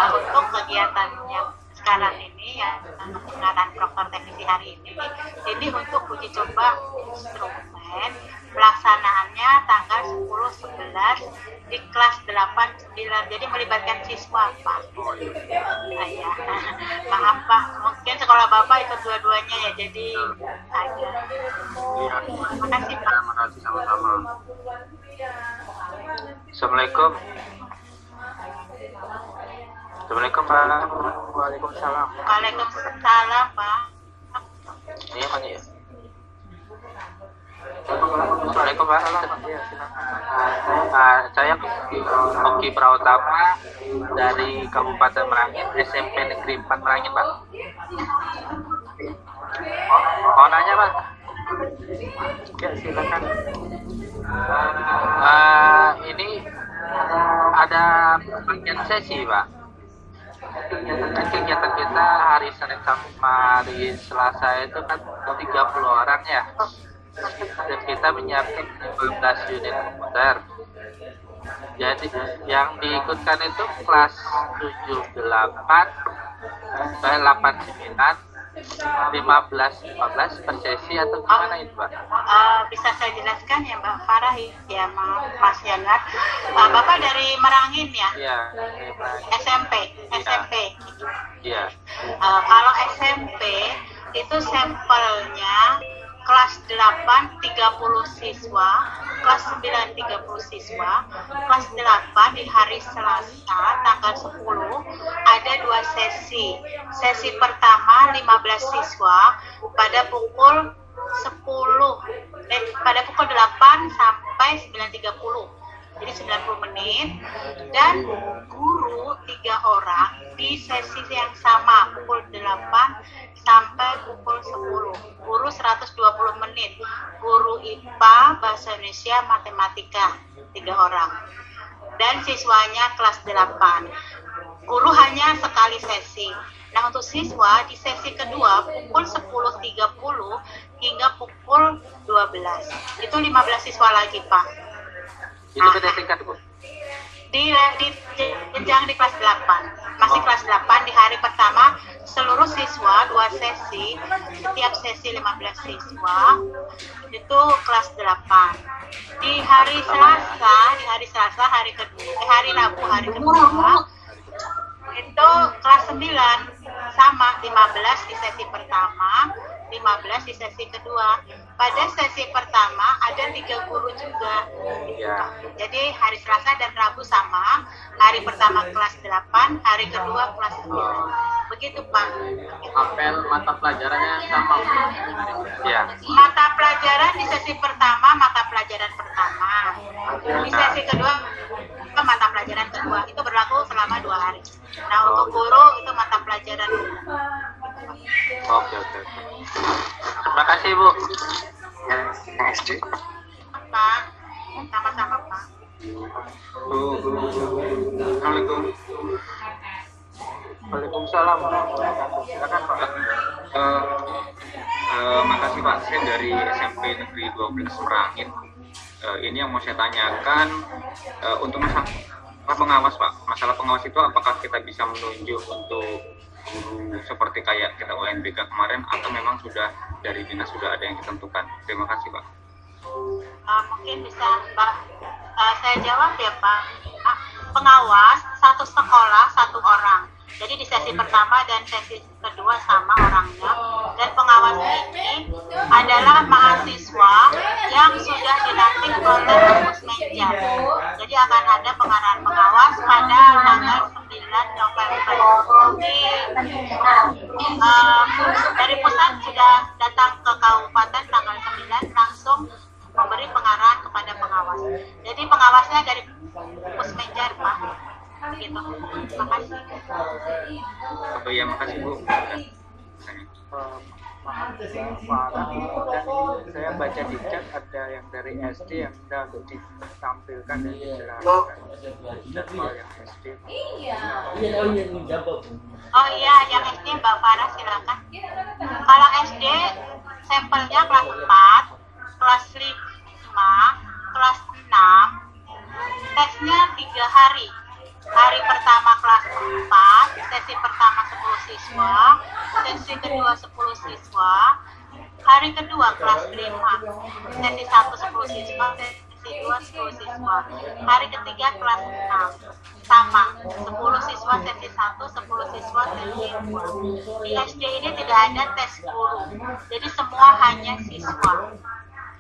untuk kegiatan yang sekarang ini ya pengarahan proktor teknisi hari ini untuk uji coba instrumen pelaksanaannya tanggal 10-11 di kelas 8-9, jadi melibatkan siswa Pak. Nah, ya. Maaf Pak, mungkin sekolah Bapak ikut dua-duanya ya, jadi ada. Iya. Terima kasih Pak. Terima kasih sama-sama. Assalamualaikum. Assalamualaikum Pak. Waalaikumsalam. Waalaikumsalam Pak. Ini mana ya? Assalamualaikum Pak. Saya Oki Prautama dari Kabupaten Merangin, SMP Negeri 4 Merangin Pak. Mau nanya Pak? Ya silakan. Ini ada bagian sesi Pak. Kegiatan kita hari Senin sama hari Selasa itu kan 30 orang ya. Dan kita menyiapkan 15 unit komputer. Jadi yang diikutkan itu kelas 7, 8, 8, 9, 15 per sesi atau gimana itu Pak? Bisa saya jelaskan ya Mbak Farah ya Mas Januar. Bapak dari Merangin ya? Iya. SMP. Iya. Kalau SMP itu sampelnya kelas 8 30 siswa, kelas 9 30 siswa, kelas 8 di hari Selasa tanggal 10 ada 2 sesi. Sesi pertama 15 siswa pada pukul 8 sampai 9.30. Jadi 90 menit, dan guru 3 orang di sesi yang sama pukul 8 sampai pukul 10. Guru 120 menit, guru IPA, Bahasa Indonesia, Matematika 3 orang, dan siswanya kelas 8. Guru hanya sekali sesi. Nah untuk siswa di sesi kedua pukul 10.30 hingga pukul 12. Itu 15 siswa lagi Pak. Itu beda tingkat Bu? Di jenjang di kelas 8. Masih kelas 8 di hari pertama seluruh siswa 2 sesi, setiap sesi 15 siswa itu kelas 8. Di hari Selasa hari Rabu hari kedua itu kelas 9 sama 15 di sesi pertama, 15 di sesi kedua. Pada sesi pertama ada 3 guru juga. Ya. Jadi hari Selasa dan Rabu sama. Hari pertama kelas 8, hari kedua kelas 9. begitu Pak. Apel mata pelajarannya sama. Ya. Mata pelajaran di sesi pertama mata pelajaran pertama, di sesi kedua mata pelajaran kedua, itu berlaku selama 2 hari. Nah untuk guru itu mata pelajaran. Oke. Terima kasih Bu. SD. Pak, sama-sama Pak. Assalamualaikum. Waalaikumsalam. Silakan Pak. Makasih Pak, saya dari SMP Negeri 12 Merangin. Ini yang mau saya tanyakan untuk masalah pengawas Pak. Masalah pengawas itu apakah kita bisa menunjuk untuk guru seperti kayak kita UNBK kemarin atau memang sudah dari dinas sudah ada yang ditentukan? Terima kasih Pak. Mungkin bisa Pak, saya jawab ya Pak. Pengawas satu sekolah 1 orang. Jadi di sesi pertama dan sesi kedua sama orangnya. Dan pengawas ini adalah mahasiswa yang sudah dilantik oleh Pusmenja. Jadi akan ada pengarahan pengawas pada tanggal 9 November. Dari pusat sudah datang ke kabupaten tanggal 9 langsung memberi pengarahan kepada pengawas. Jadi pengawasnya dari Pusmenja Pak. Gitu. Makasih. Oh iya, makasih Bu. Saya baca di chat ada yang dari SD yang sudah untuk ditampilkan dan dijelaskan jadwal yang SD. Oh iya, yang SD Mbak Farah silakan. Kalau SD sampelnya kelas 4, kelas 5, kelas 6, tesnya 3 hari. Hari pertama kelas 4, sesi pertama 10 siswa, sesi kedua 10 siswa, hari kedua kelas 5, sesi 1 10 siswa, sesi 2 10 siswa, hari ketiga kelas 6, sama 10 siswa sesi 1, 10 siswa sesi 2. Di SD ini tidak ada tes guru, jadi semua hanya siswa.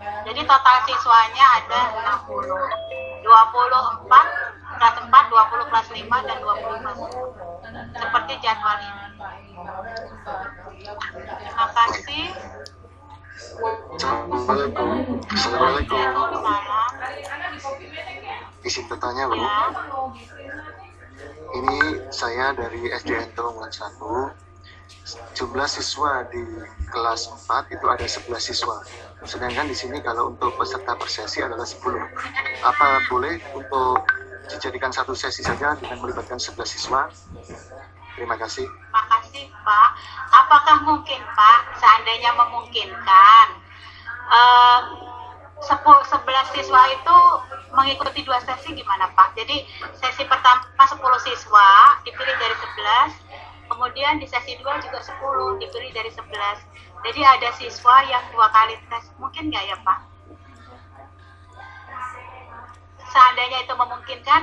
Jadi total siswanya ada 60, 24 kelas 4, 20 kelas 5, dan 20 kelas 6. Seperti jadwal ini. Terima kasih. Assalamualaikum. Izin bertanya Bu. Ya. Ini saya dari SDN Tolongan 1. Jumlah siswa di kelas 4 itu ada 11 siswa. Sedangkan di sini kalau untuk peserta per sesi adalah 10. Apa boleh untuk dijadikan satu sesi saja dengan melibatkan 11 siswa? Terima kasih. Terima kasih Pak. Apakah mungkin Pak, seandainya memungkinkan 11 siswa itu mengikuti 2 sesi gimana Pak? Jadi sesi pertama 10 siswa dipilih dari 11, kemudian di sesi 2 juga 10 dipilih dari 11. Jadi ada siswa yang 2 kali tes, mungkin nggak ya Pak? Seandainya itu memungkinkan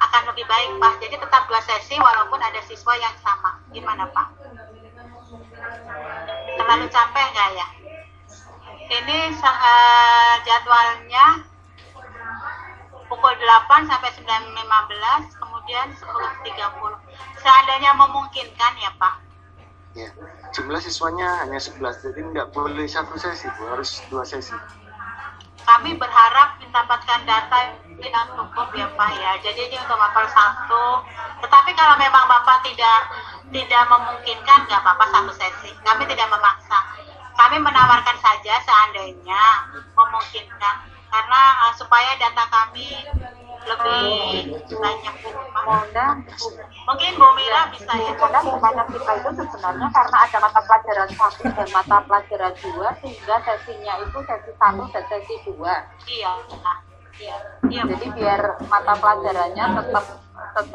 akan lebih baik Pak. Jadi tetap 2 sesi walaupun ada siswa yang sama. Gimana Pak? Terlalu capek nggak ya? Ini jadwalnya pukul 8 sampai 9.15, kemudian 10.30. Seandainya memungkinkan ya Pak. Ya, jumlah siswanya hanya 11, jadi nggak boleh satu sesi Bu, harus 2 sesi. Kami berharap mendapatkan data yang cukup ya Pak ya. Jadi ini untuk mapel 1. Tetapi kalau memang Bapak tidak memungkinkan, nggak apa-apa 1 sesi. Kami tidak memaksa. Kami menawarkan saja seandainya memungkinkan, karena supaya data kami lebih banyak Bu. Mungkin Bu Mira bisa ya. Karena semuanya kita itu sebenarnya karena ada mata pelajaran 1 dan mata pelajaran 2 sehingga sesinya itu sesi 1 dan sesi 2. Iya. Iya. Jadi biar mata pelajarannya tetap 1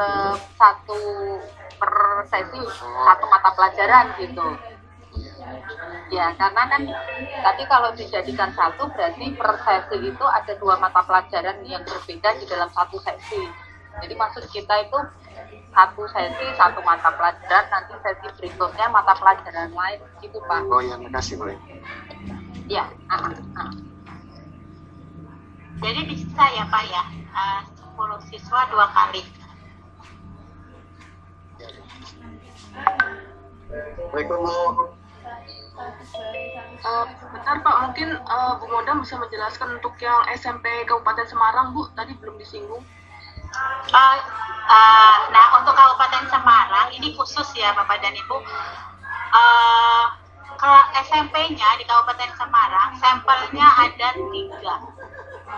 per sesi 1 mata pelajaran gitu. Ya, karena kan tadi kalau dijadikan 1 berarti per sesi itu ada 2 mata pelajaran yang berbeda di dalam 1 sesi. Jadi maksud kita itu 1 sesi 1 mata pelajaran, nanti sesi berikutnya mata pelajaran lain gitu Pak. Oh ya, makasih Bu. Ya. Jadi bisa ya Pak ya, 10 siswa 2 kali. Assalamualaikum Bu. Bentar Pak, mungkin Bu Modam bisa menjelaskan untuk yang SMP Kabupaten Semarang Bu, tadi belum disinggung. Nah, untuk Kabupaten Semarang ini khusus ya Bapak dan Ibu. Kalau SMP-nya di Kabupaten Semarang sampelnya ada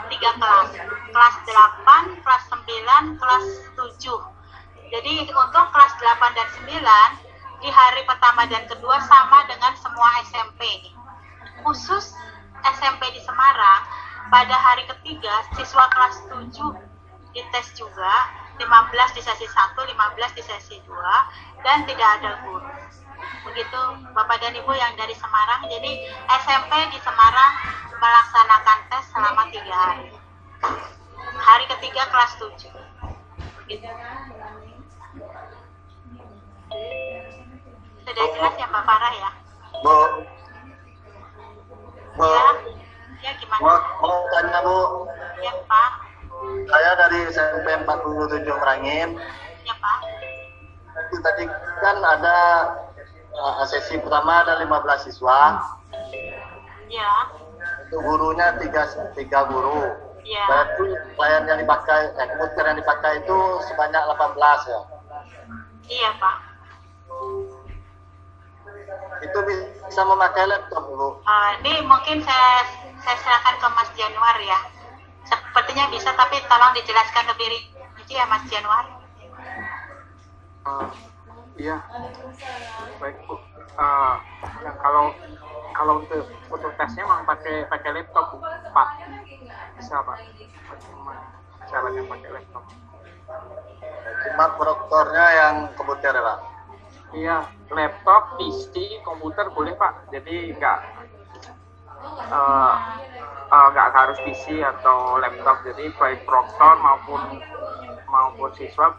tiga kelas, kelas 8, kelas 9, kelas 7. Jadi untuk kelas 8 dan 9 di hari pertama dan kedua sama dengan semua SMP. Khusus SMP di Semarang pada hari ketiga siswa kelas 7 dites juga, 15 di sesi 1, 15 di sesi 2, dan tidak ada guru. Begitu Bapak dan Ibu yang dari Semarang. Jadi SMP di Semarang melaksanakan tes selama 3 hari. Hari ketiga kelas 7. Begitu. Sudah jelas ya Mbak Farah ya? Bu. Ya gimana? Mau tanya Bu. Ya Pak. Saya dari SMP 47 Merangin. Ya Pak. Tadi kan ada sesi pertama ada 15 siswa. Ya. Untuk gurunya 3 guru. Ya. Berarti layar yang dipakai, komputer yang dipakai itu sebanyak 18 ya. Iya Pak. Itu bisa memakai laptop Bu. Ini mungkin saya serahkan ke Mas Januar ya. Sepertinya bisa, tapi tolong dijelaskan lebih rinci ya Mas Januar. Iya, baik Bu. Nah, kalau untuk tesnya memang pakai laptop Bu, Pak. Bisa Pak. Caranya pakai laptop. Cuma proyektornya yang komputer ya Pak. Iya, laptop, PC, komputer boleh Pak. Jadi nggak harus PC atau laptop. Jadi baik proyektor maupun siswa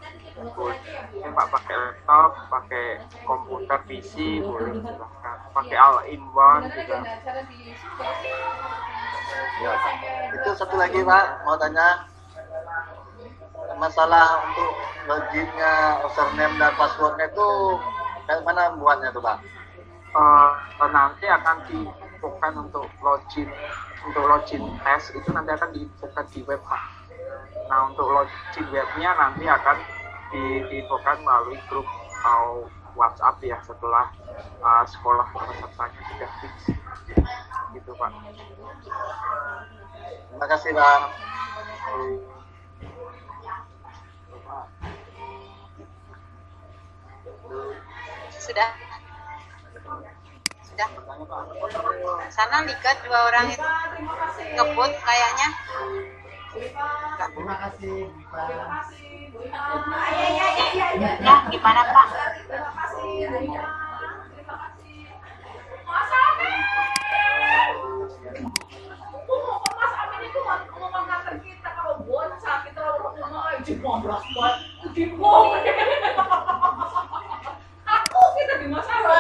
boleh Pak pakai laptop, pakai komputer, PC boleh silahkan. Pakai all-in-one juga. Ya. Itu satu lagi Pak, mau tanya masalah untuk loginnya, username dan passwordnya itu kayak mana buatnya tuh Pak? Nanti akan diinfokan untuk login tes itu nanti akan diinfokan di web Pak. Nah untuk login webnya nanti akan diinfokan melalui grup atau WhatsApp ya setelah sekolah pesertanya sudah fix gitu Pak. Terima kasih Pak. Sudah. Sana lihat 2 orang itu ngebut kayaknya. Terima kasih. Ya, gimana Pak?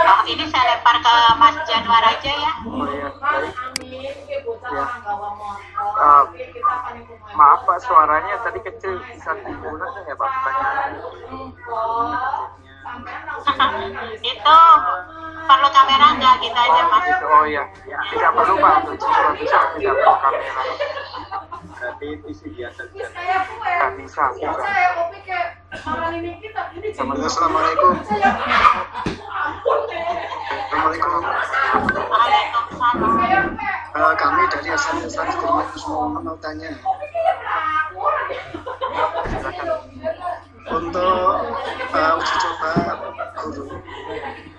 Oh, ini saya lempar ke Mas Januar aja ya. Maaf Pak, suaranya tadi kecil, bisa digunakan ya Pak pertanyaan? Itu perlu kamera nggak kita aja Mas? Oh iya, tidak perlu Pak, untuk siswa bisa tidak perlu kamera. Berarti isi biasa bisa. Bisa. Assalamualaikum. Assalamualaikum. Kami dari SMP Kusuma mau tanya. Untuk uji coba guru,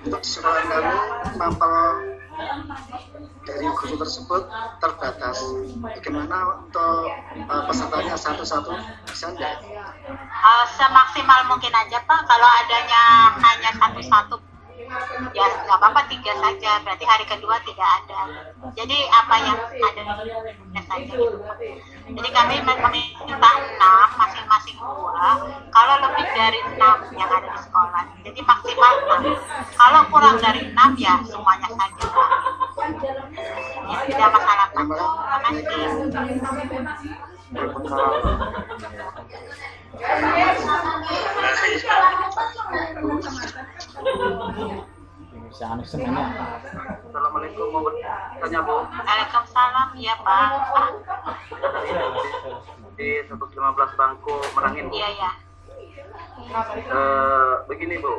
untuk sekolah kami sampel dari guru tersebut terbatas. Bagaimana untuk pesertanya satu-satu bisa enggak? Semaksimal mungkin aja Pak. Kalau adanya hanya satu-satu ya nggak apa-apa, 3 saja. Berarti hari kedua tidak ada. Jadi apa yang ada saja gitu. Jadi kami meminta 6 masing-masing 2. Kalau lebih dari 6 yang ada di sekolah, jadi maksimal 6. Kalau kurang dari 6 ya semuanya saja Pak. Ya tidak masalah Pak. Terima kasih. Bisa anu senengnya. Assalamualaikum, mau bertanya Bu. Waalaikumsalam, ya Pak. Di 115 Bangko Merangin Bu. Iya ya. Begini Bu,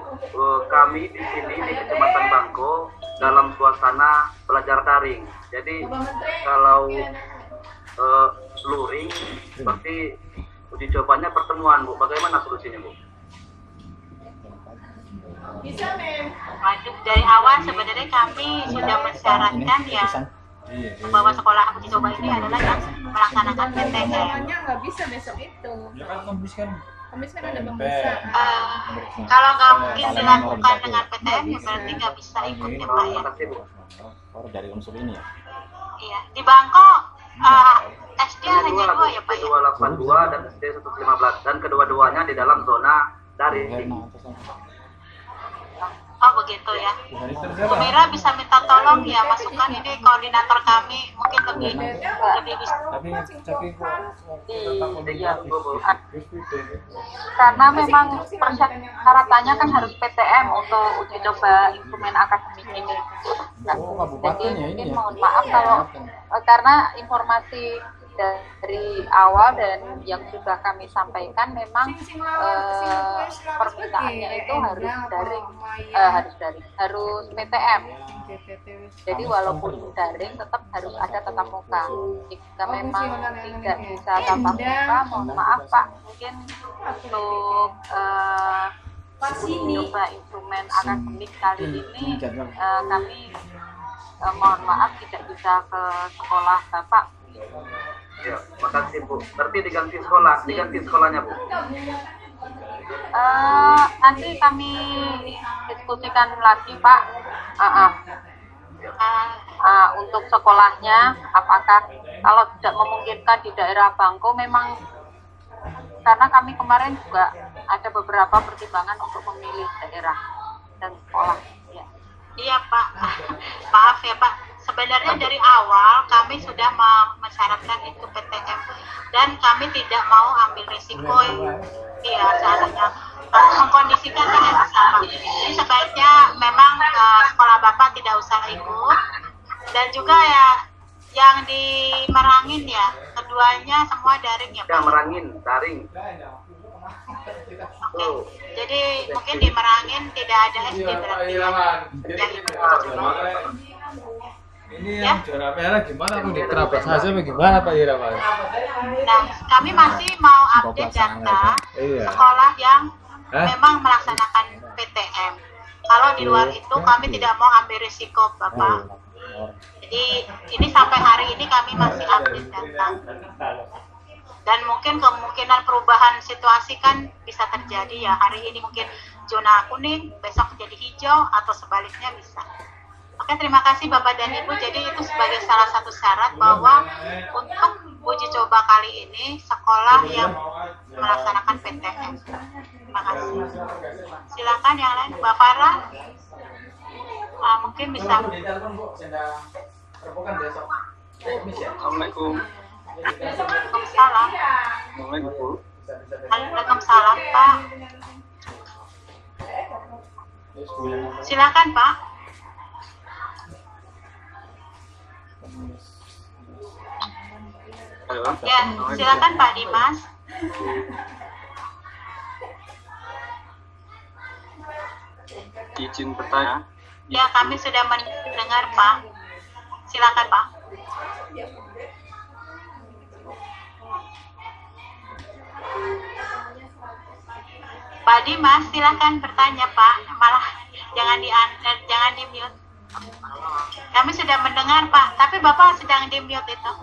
kami di sini di Kecamatan Bangko dalam suasana belajar daring. Jadi kalau luring seperti uji cobanya pertemuan Bu, bagaimana solusinya Bu? Bisa, Mem. Waduh, dari awal sebenarnya kami sudah mensyaratkan ya bahwa sekolah uji coba ini adalah yang melaksanakan PTM. Sekolahnya nggak bisa besok itu. Ya kan Kamis kan ada pembuka. Kalau nggak mungkin dilakukan dengan PTM ya berarti nggak bisa ikut ya Pak ya. Dari unsur ini ya. Iya, di Bangko SD hanya 2 ya Pak ya. 282 dan SD 115 dan kedua-duanya di dalam zona daring. Oh begitu ya. Bu Mira bisa minta tolong ya masukkan ini koordinator kami mungkin lebih bisa. Iya, karena memang persyaratannya kan harus PTM untuk uji coba instrumen akademik ini. Jadi mungkin mohon maaf kalau karena informasi dari awal dan yang sudah kami sampaikan memang permintaannya itu harus PTM. Jadi walaupun daring tetap harus ada tatap muka. Jika memang tidak bisa tatap muka, mohon maaf Pak, mungkin untuk coba instrumen akademik kali ini kami mohon maaf tidak bisa ke sekolah Bapak. Ya, makasih Bu. Berarti diganti sekolahnya Bu. Nanti kami diskusikan lagi Pak. Untuk sekolahnya, apakah kalau tidak memungkinkan di daerah Bangko, memang karena kami kemarin juga ada beberapa pertimbangan untuk memilih daerah dan sekolah. Ya. Iya Pak, maaf ya Pak. Sebenarnya dari awal kami sudah mensyaratkan itu PTM dan kami tidak mau ambil risiko ya seandainya mengkondisikan dengan bersama. Jadi sebaiknya memang sekolah Bapak tidak usah ikut dan juga ya yang di Merangin ya keduanya semua daring ya Pak. Ya Merangin daring. Oke, jadi mungkin di Merangin tidak ada SD berarti ya. Ini yang zona merah gimana Pak? Diterabas saja bagaimana Pak Ira Pak? Nah, kami masih mau update data sekolah yang memang melaksanakan PTM. Kalau di luar itu kami tidak mau ambil risiko Bapak. Jadi ini sampai hari ini kami masih update data. Dan mungkin kemungkinan perubahan situasi kan bisa terjadi ya. Hari ini mungkin zona kuning, besok jadi hijau atau sebaliknya bisa. Oke, terima kasih Bapak dan Ibu. Jadi itu sebagai salah satu syarat bahwa untuk uji coba kali ini sekolah yang melaksanakan PTM. Terima kasih. Silakan yang lain, Mbak Farah. Mungkin bisa. Assalamualaikum. Waalaikumsalam. Assalamualaikum. Waalaikumsalam Pak. Silakan Pak. Halo. Ya, silakan Pak Dimas. Izin bertanya. Ya, kami sudah mendengar Pak. Silakan Pak. Pak Dimas, silakan bertanya Pak. Malah jangan di mute. Kami sudah mendengar Pak, tapi Bapak sedang di mute itu.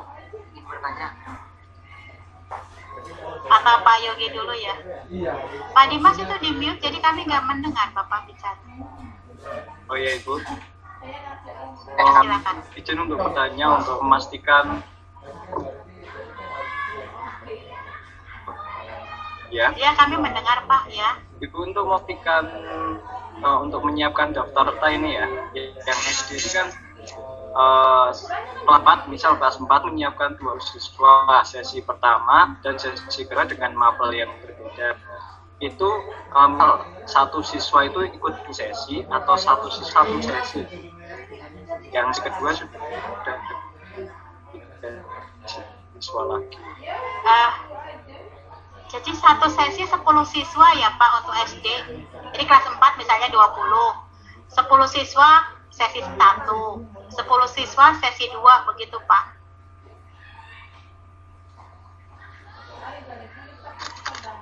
Atau Pak Yogi dulu ya. Pak Dimas itu di mute, jadi kami nggak mendengar Bapak bicara. Oh iya Ibu. Silakan. Izin untuk bertanya untuk memastikan. Ya. Ya, kami mendengar Pak ya. Ibu untuk memastikan untuk menyiapkan daftar ini ya, yang SD ini kan kelas 4, misal kelas 4 menyiapkan 2 siswa sesi pertama dan sesi kedua dengan mapel yang berbeda. itu satu siswa itu ikut di sesi atau satu sesi. Yang kedua sudah siswa lagi. Jadi satu sesi 10 siswa ya Pak untuk SD. Jadi kelas 4 misalnya 20. 10 siswa sesi 1. 10 siswa sesi 2 begitu Pak.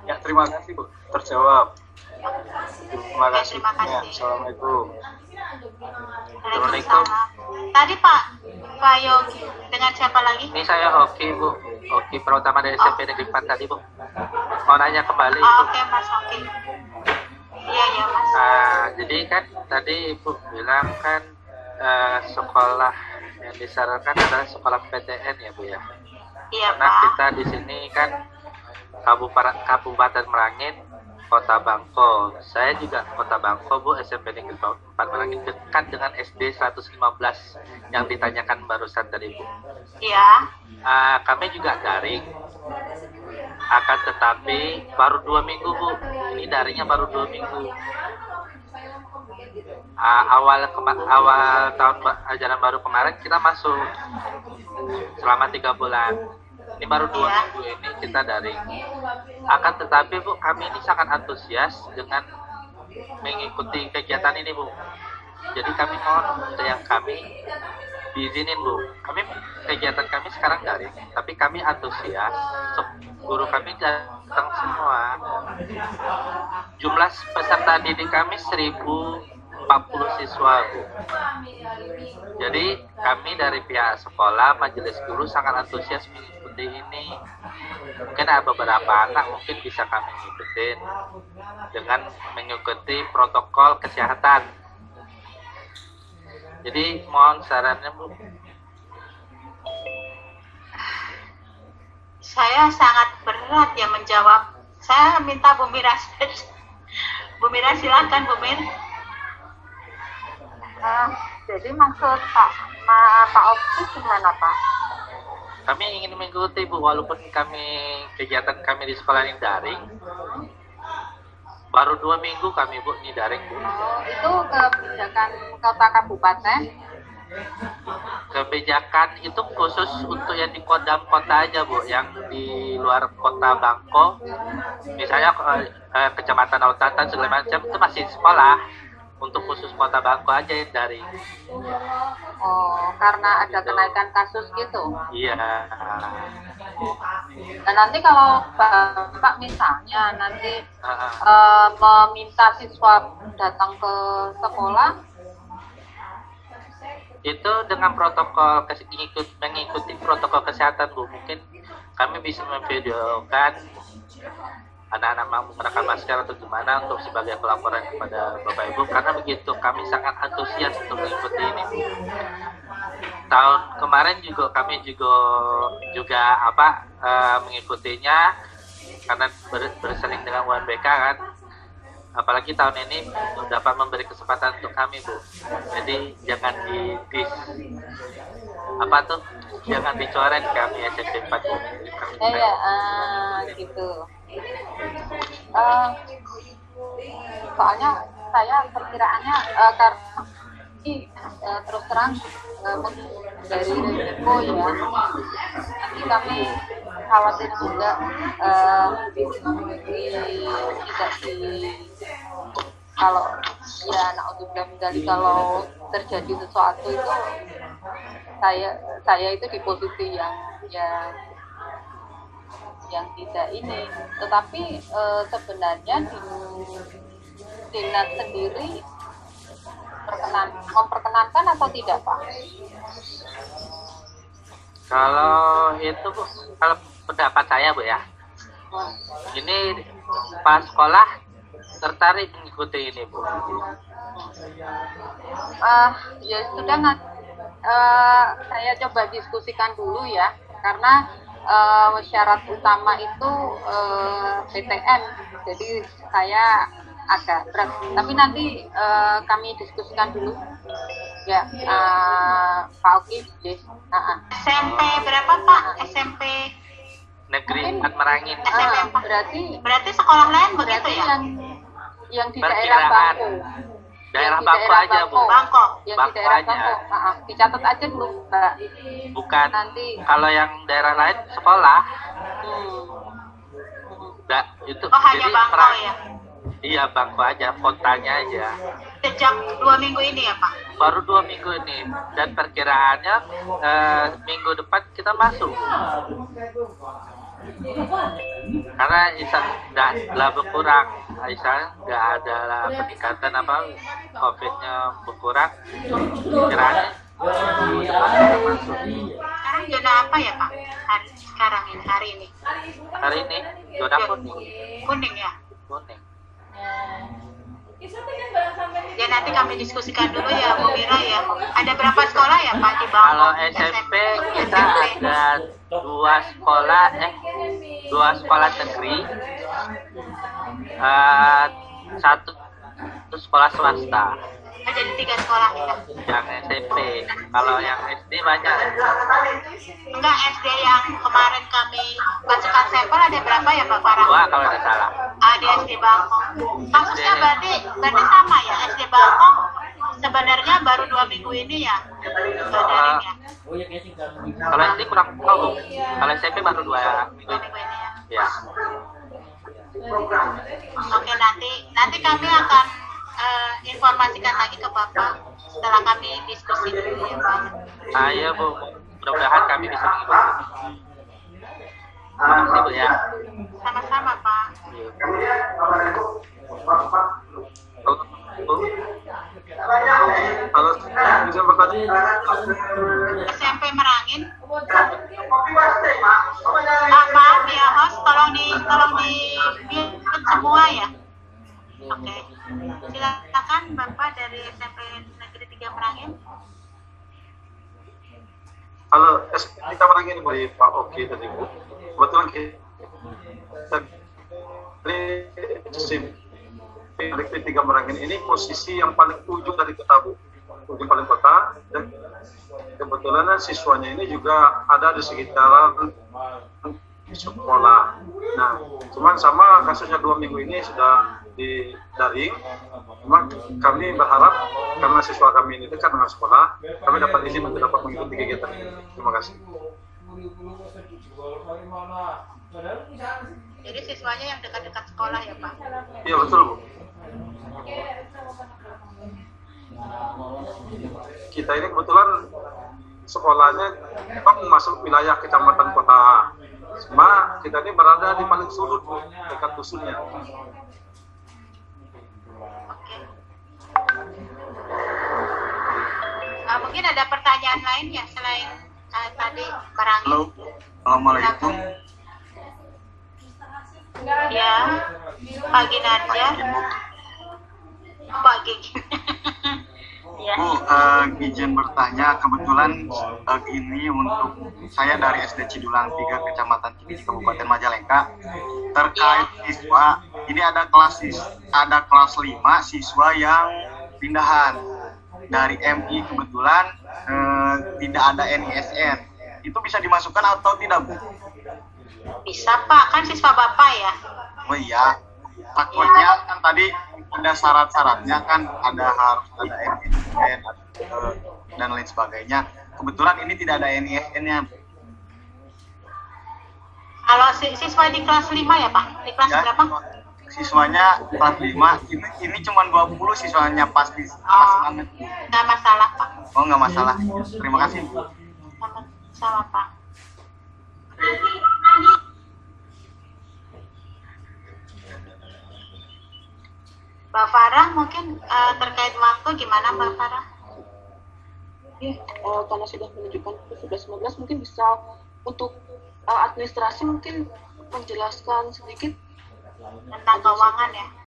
Ya, terima kasih Bu, terjawab. Terima kasih. Terima kasih. Ya, Assalamualaikum. Waalaikumsalam. Tadi Pak Yogi dengan siapa lagi? Ini saya Hoki Bu, Hoki Pratama dari SMP Negeri 4 tadi Bu. Mau nanya kembali. Oke Mas Hoki. Iya Mas. Jadi kan tadi Ibu bilang kan sekolah yang disarankan adalah sekolah PTN ya Bu ya. Iya Karena Pak. kita di sini kan Kabupaten Merangin, Kota Bangko. Saya juga Kota Bangko Bu, SMP Negeri 4 Merangin, dekat dengan SD 115 yang ditanyakan barusan tadi Bu. Iya. Kami juga daring, akan tetapi baru 2 minggu Bu. Ini daringnya baru 2 minggu. Awal tahun ajaran baru kemarin kita masuk selama 3 bulan. Ini baru 2 minggu ini kita daring. Akan tetapi Bu, kami ini sangat antusias dengan mengikuti kegiatan ini Bu. Jadi kami mohon untuk yang kami diizinin Bu. Kegiatan kami sekarang daring, tapi kami antusias. Guru kami datang semua. Jumlah peserta didik kami 1040 siswa Bu. Jadi kami dari pihak sekolah, majelis guru sangat antusias mengikuti ini. Mungkin ada beberapa anak mungkin bisa kami ikutin dengan mengikuti protokol kesehatan. Jadi mohon sarannya Bu. Saya sangat berat ya menjawab. Saya minta Bu Mira. Bu Mira silakan Bu Mir. Jadi maksud Pak Oki gimana Pak? Kami ingin mengikuti Bu, walaupun kegiatan kami di sekolah ini daring. Baru 2 minggu kami Bu ini daring Bu. Itu kebijakan kota kabupaten? Kebijakan itu khusus untuk yang di kodam kota aja Bu, yang di luar kota Bangko. Misalnya Kecamatan Autatan segala macam itu masih sekolah. Untuk khusus kota Bangko aja yang daring. Oh, karena ada kenaikan kasus gitu? Iya. Dan nanti kalau Bapak misalnya nanti meminta siswa datang ke sekolah, itu dengan protokol mengikuti protokol kesehatan Bu. Mungkin kami bisa memvideokan anak-anak menggunakan masker atau gimana untuk sebagai pelaporan kepada Bapak Ibu, karena begitu kami sangat antusias untuk mengikuti ini Bu. Tahun kemarin juga kami mengikutinya karena bersering dengan UNBK kan. Apalagi tahun ini dapat memberi kesempatan untuk kami Bu. Jadi jangan jangan dicoret kami SMP 4 Bu. Gitu. Soalnya saya perkiraannya karena terus terang dari resiko ya, nanti kami khawatir juga kalau ya naudzubillah menjadi kalau terjadi sesuatu itu saya itu di posisi yang tidak ini, tetapi sebenarnya Dinas sendiri memperkenankan atau tidak Pak? Kalau itu Bu, kalau pendapat saya Bu ya, ini kepala sekolah tertarik mengikuti ini Bu. Ya sudah, saya coba diskusikan dulu ya, karena syarat utama itu PTN, jadi saya agak berat, tapi nanti kami diskusikan dulu ya. Pak Oki, SMP berapa Pak? SMP Negeri 4 Merangin. Berarti sekolah lain begitu ya? Yang di daerah Bangko. Daerah Yang di Bangko aja, Bu. Bangko. Yang Bangko di daerah aja. Bangko. Dicatat aja dulu, Mbak. Bukan. Nanti. Kalau yang daerah lain sekolah. Itu Oh, hanya Bangko ya? Iya, Bangko aja, kotanya aja. Sejak 2 minggu ini ya, Pak? Baru 2 minggu ini, dan perkiraannya minggu depan kita masuk. Karena Isa udah berkurang, Isa nggak ada peningkatan COVID-nya berkurang. Perkiraannya minggu depan kita masuk. Sekarang zona apa ya, Pak? Hari ini? Hari ini zona kuning. Kuning ya? Kuning. Ya nanti kami diskusikan dulu ya Bu Mira ya. Ada berapa sekolah ya Pak di Bangko? Kalau SMP kita ada 2 sekolah negeri, 1 sekolah swasta. Jadi 3 sekolah ya? Yang SMP. Kalau yang SD banyak. Enggak, SD yang kemarin kami masukkan sampel ada berapa ya Pak Farah? 2 kalau tidak salah. Di SD Bangko. Kasusnya berarti sama ya, SD Bangko sebenarnya baru 2 minggu ini ya? Kalau SD kurang tahu. Kalau SMP baru 2 minggu ini. Ya. Oke, nanti kami akan informasikan lagi ke Bapak setelah kami diskusi dulu ya Pak. Iya Bu, mudah-mudahan kami bisa mengikuti. Terima kasih Bu ya. Sama-sama Pak. Halo, bisa bertanya? SMP Merangin. Maaf ya host, tolong di mute semua ya. Oke. Silakan Bapak dari SMP Negeri 3 Merangin. Halo, kita Merangin dari Pak Oki tadi Bu. Kebetulan kita Negeri 3 Merangin ini posisi yang paling ujung dari kota Bu, ujung paling kota, dan kebetulan siswanya ini juga ada di sekitaran sekolah. Nah, cuman sama kasusnya 2 minggu ini sudah di daring. Memang kami berharap karena siswa kami ini dekat dengan sekolah, kami dapat izin untuk dapat mengikuti kegiatan ini. Terima kasih. Jadi siswanya yang dekat-dekat sekolah ya Pak? Iya betul Bu. Kita ini kebetulan sekolahnya memang masuk wilayah kecamatan kota. Cuma kita ini berada di paling sudut Bu, dekat dusunnya. Mungkin ada pertanyaan lain ya selain tadi Merangin? Halo, Assalamualaikum. Ya, pagi Narja. Pagi. Ya. Bu, izin bertanya, kebetulan ini untuk saya dari SD Cidulang 3 Kecamatan Cibici Kabupaten Majalengka terkait siswa. Ini ada kelas 5 siswa yang pindahan dari MI, kebetulan tidak ada NISN. Itu bisa dimasukkan atau tidak Bu? Bisa Pak, kan siswa Bapak ya? Oh iya, takutnya kan tadi ada syarat-syaratnya kan, harus ada NISN dan lain sebagainya. Kebetulan ini tidak ada NISN-nya. Kalau siswa di kelas 5 ya Pak? Di kelas Ya, berapa? siswanya kelas 5, ini cuma 20 siswanya pasti banget. Nggak masalah Pak. Oh nggak masalah, terima kasih Bu. Sama Pak. Mbak Farah mungkin terkait waktu gimana Mbak Farah? Ya, karena sudah menunjukkan 11-19 mungkin bisa untuk administrasi mungkin menjelaskan sedikit tentang keuangan ya.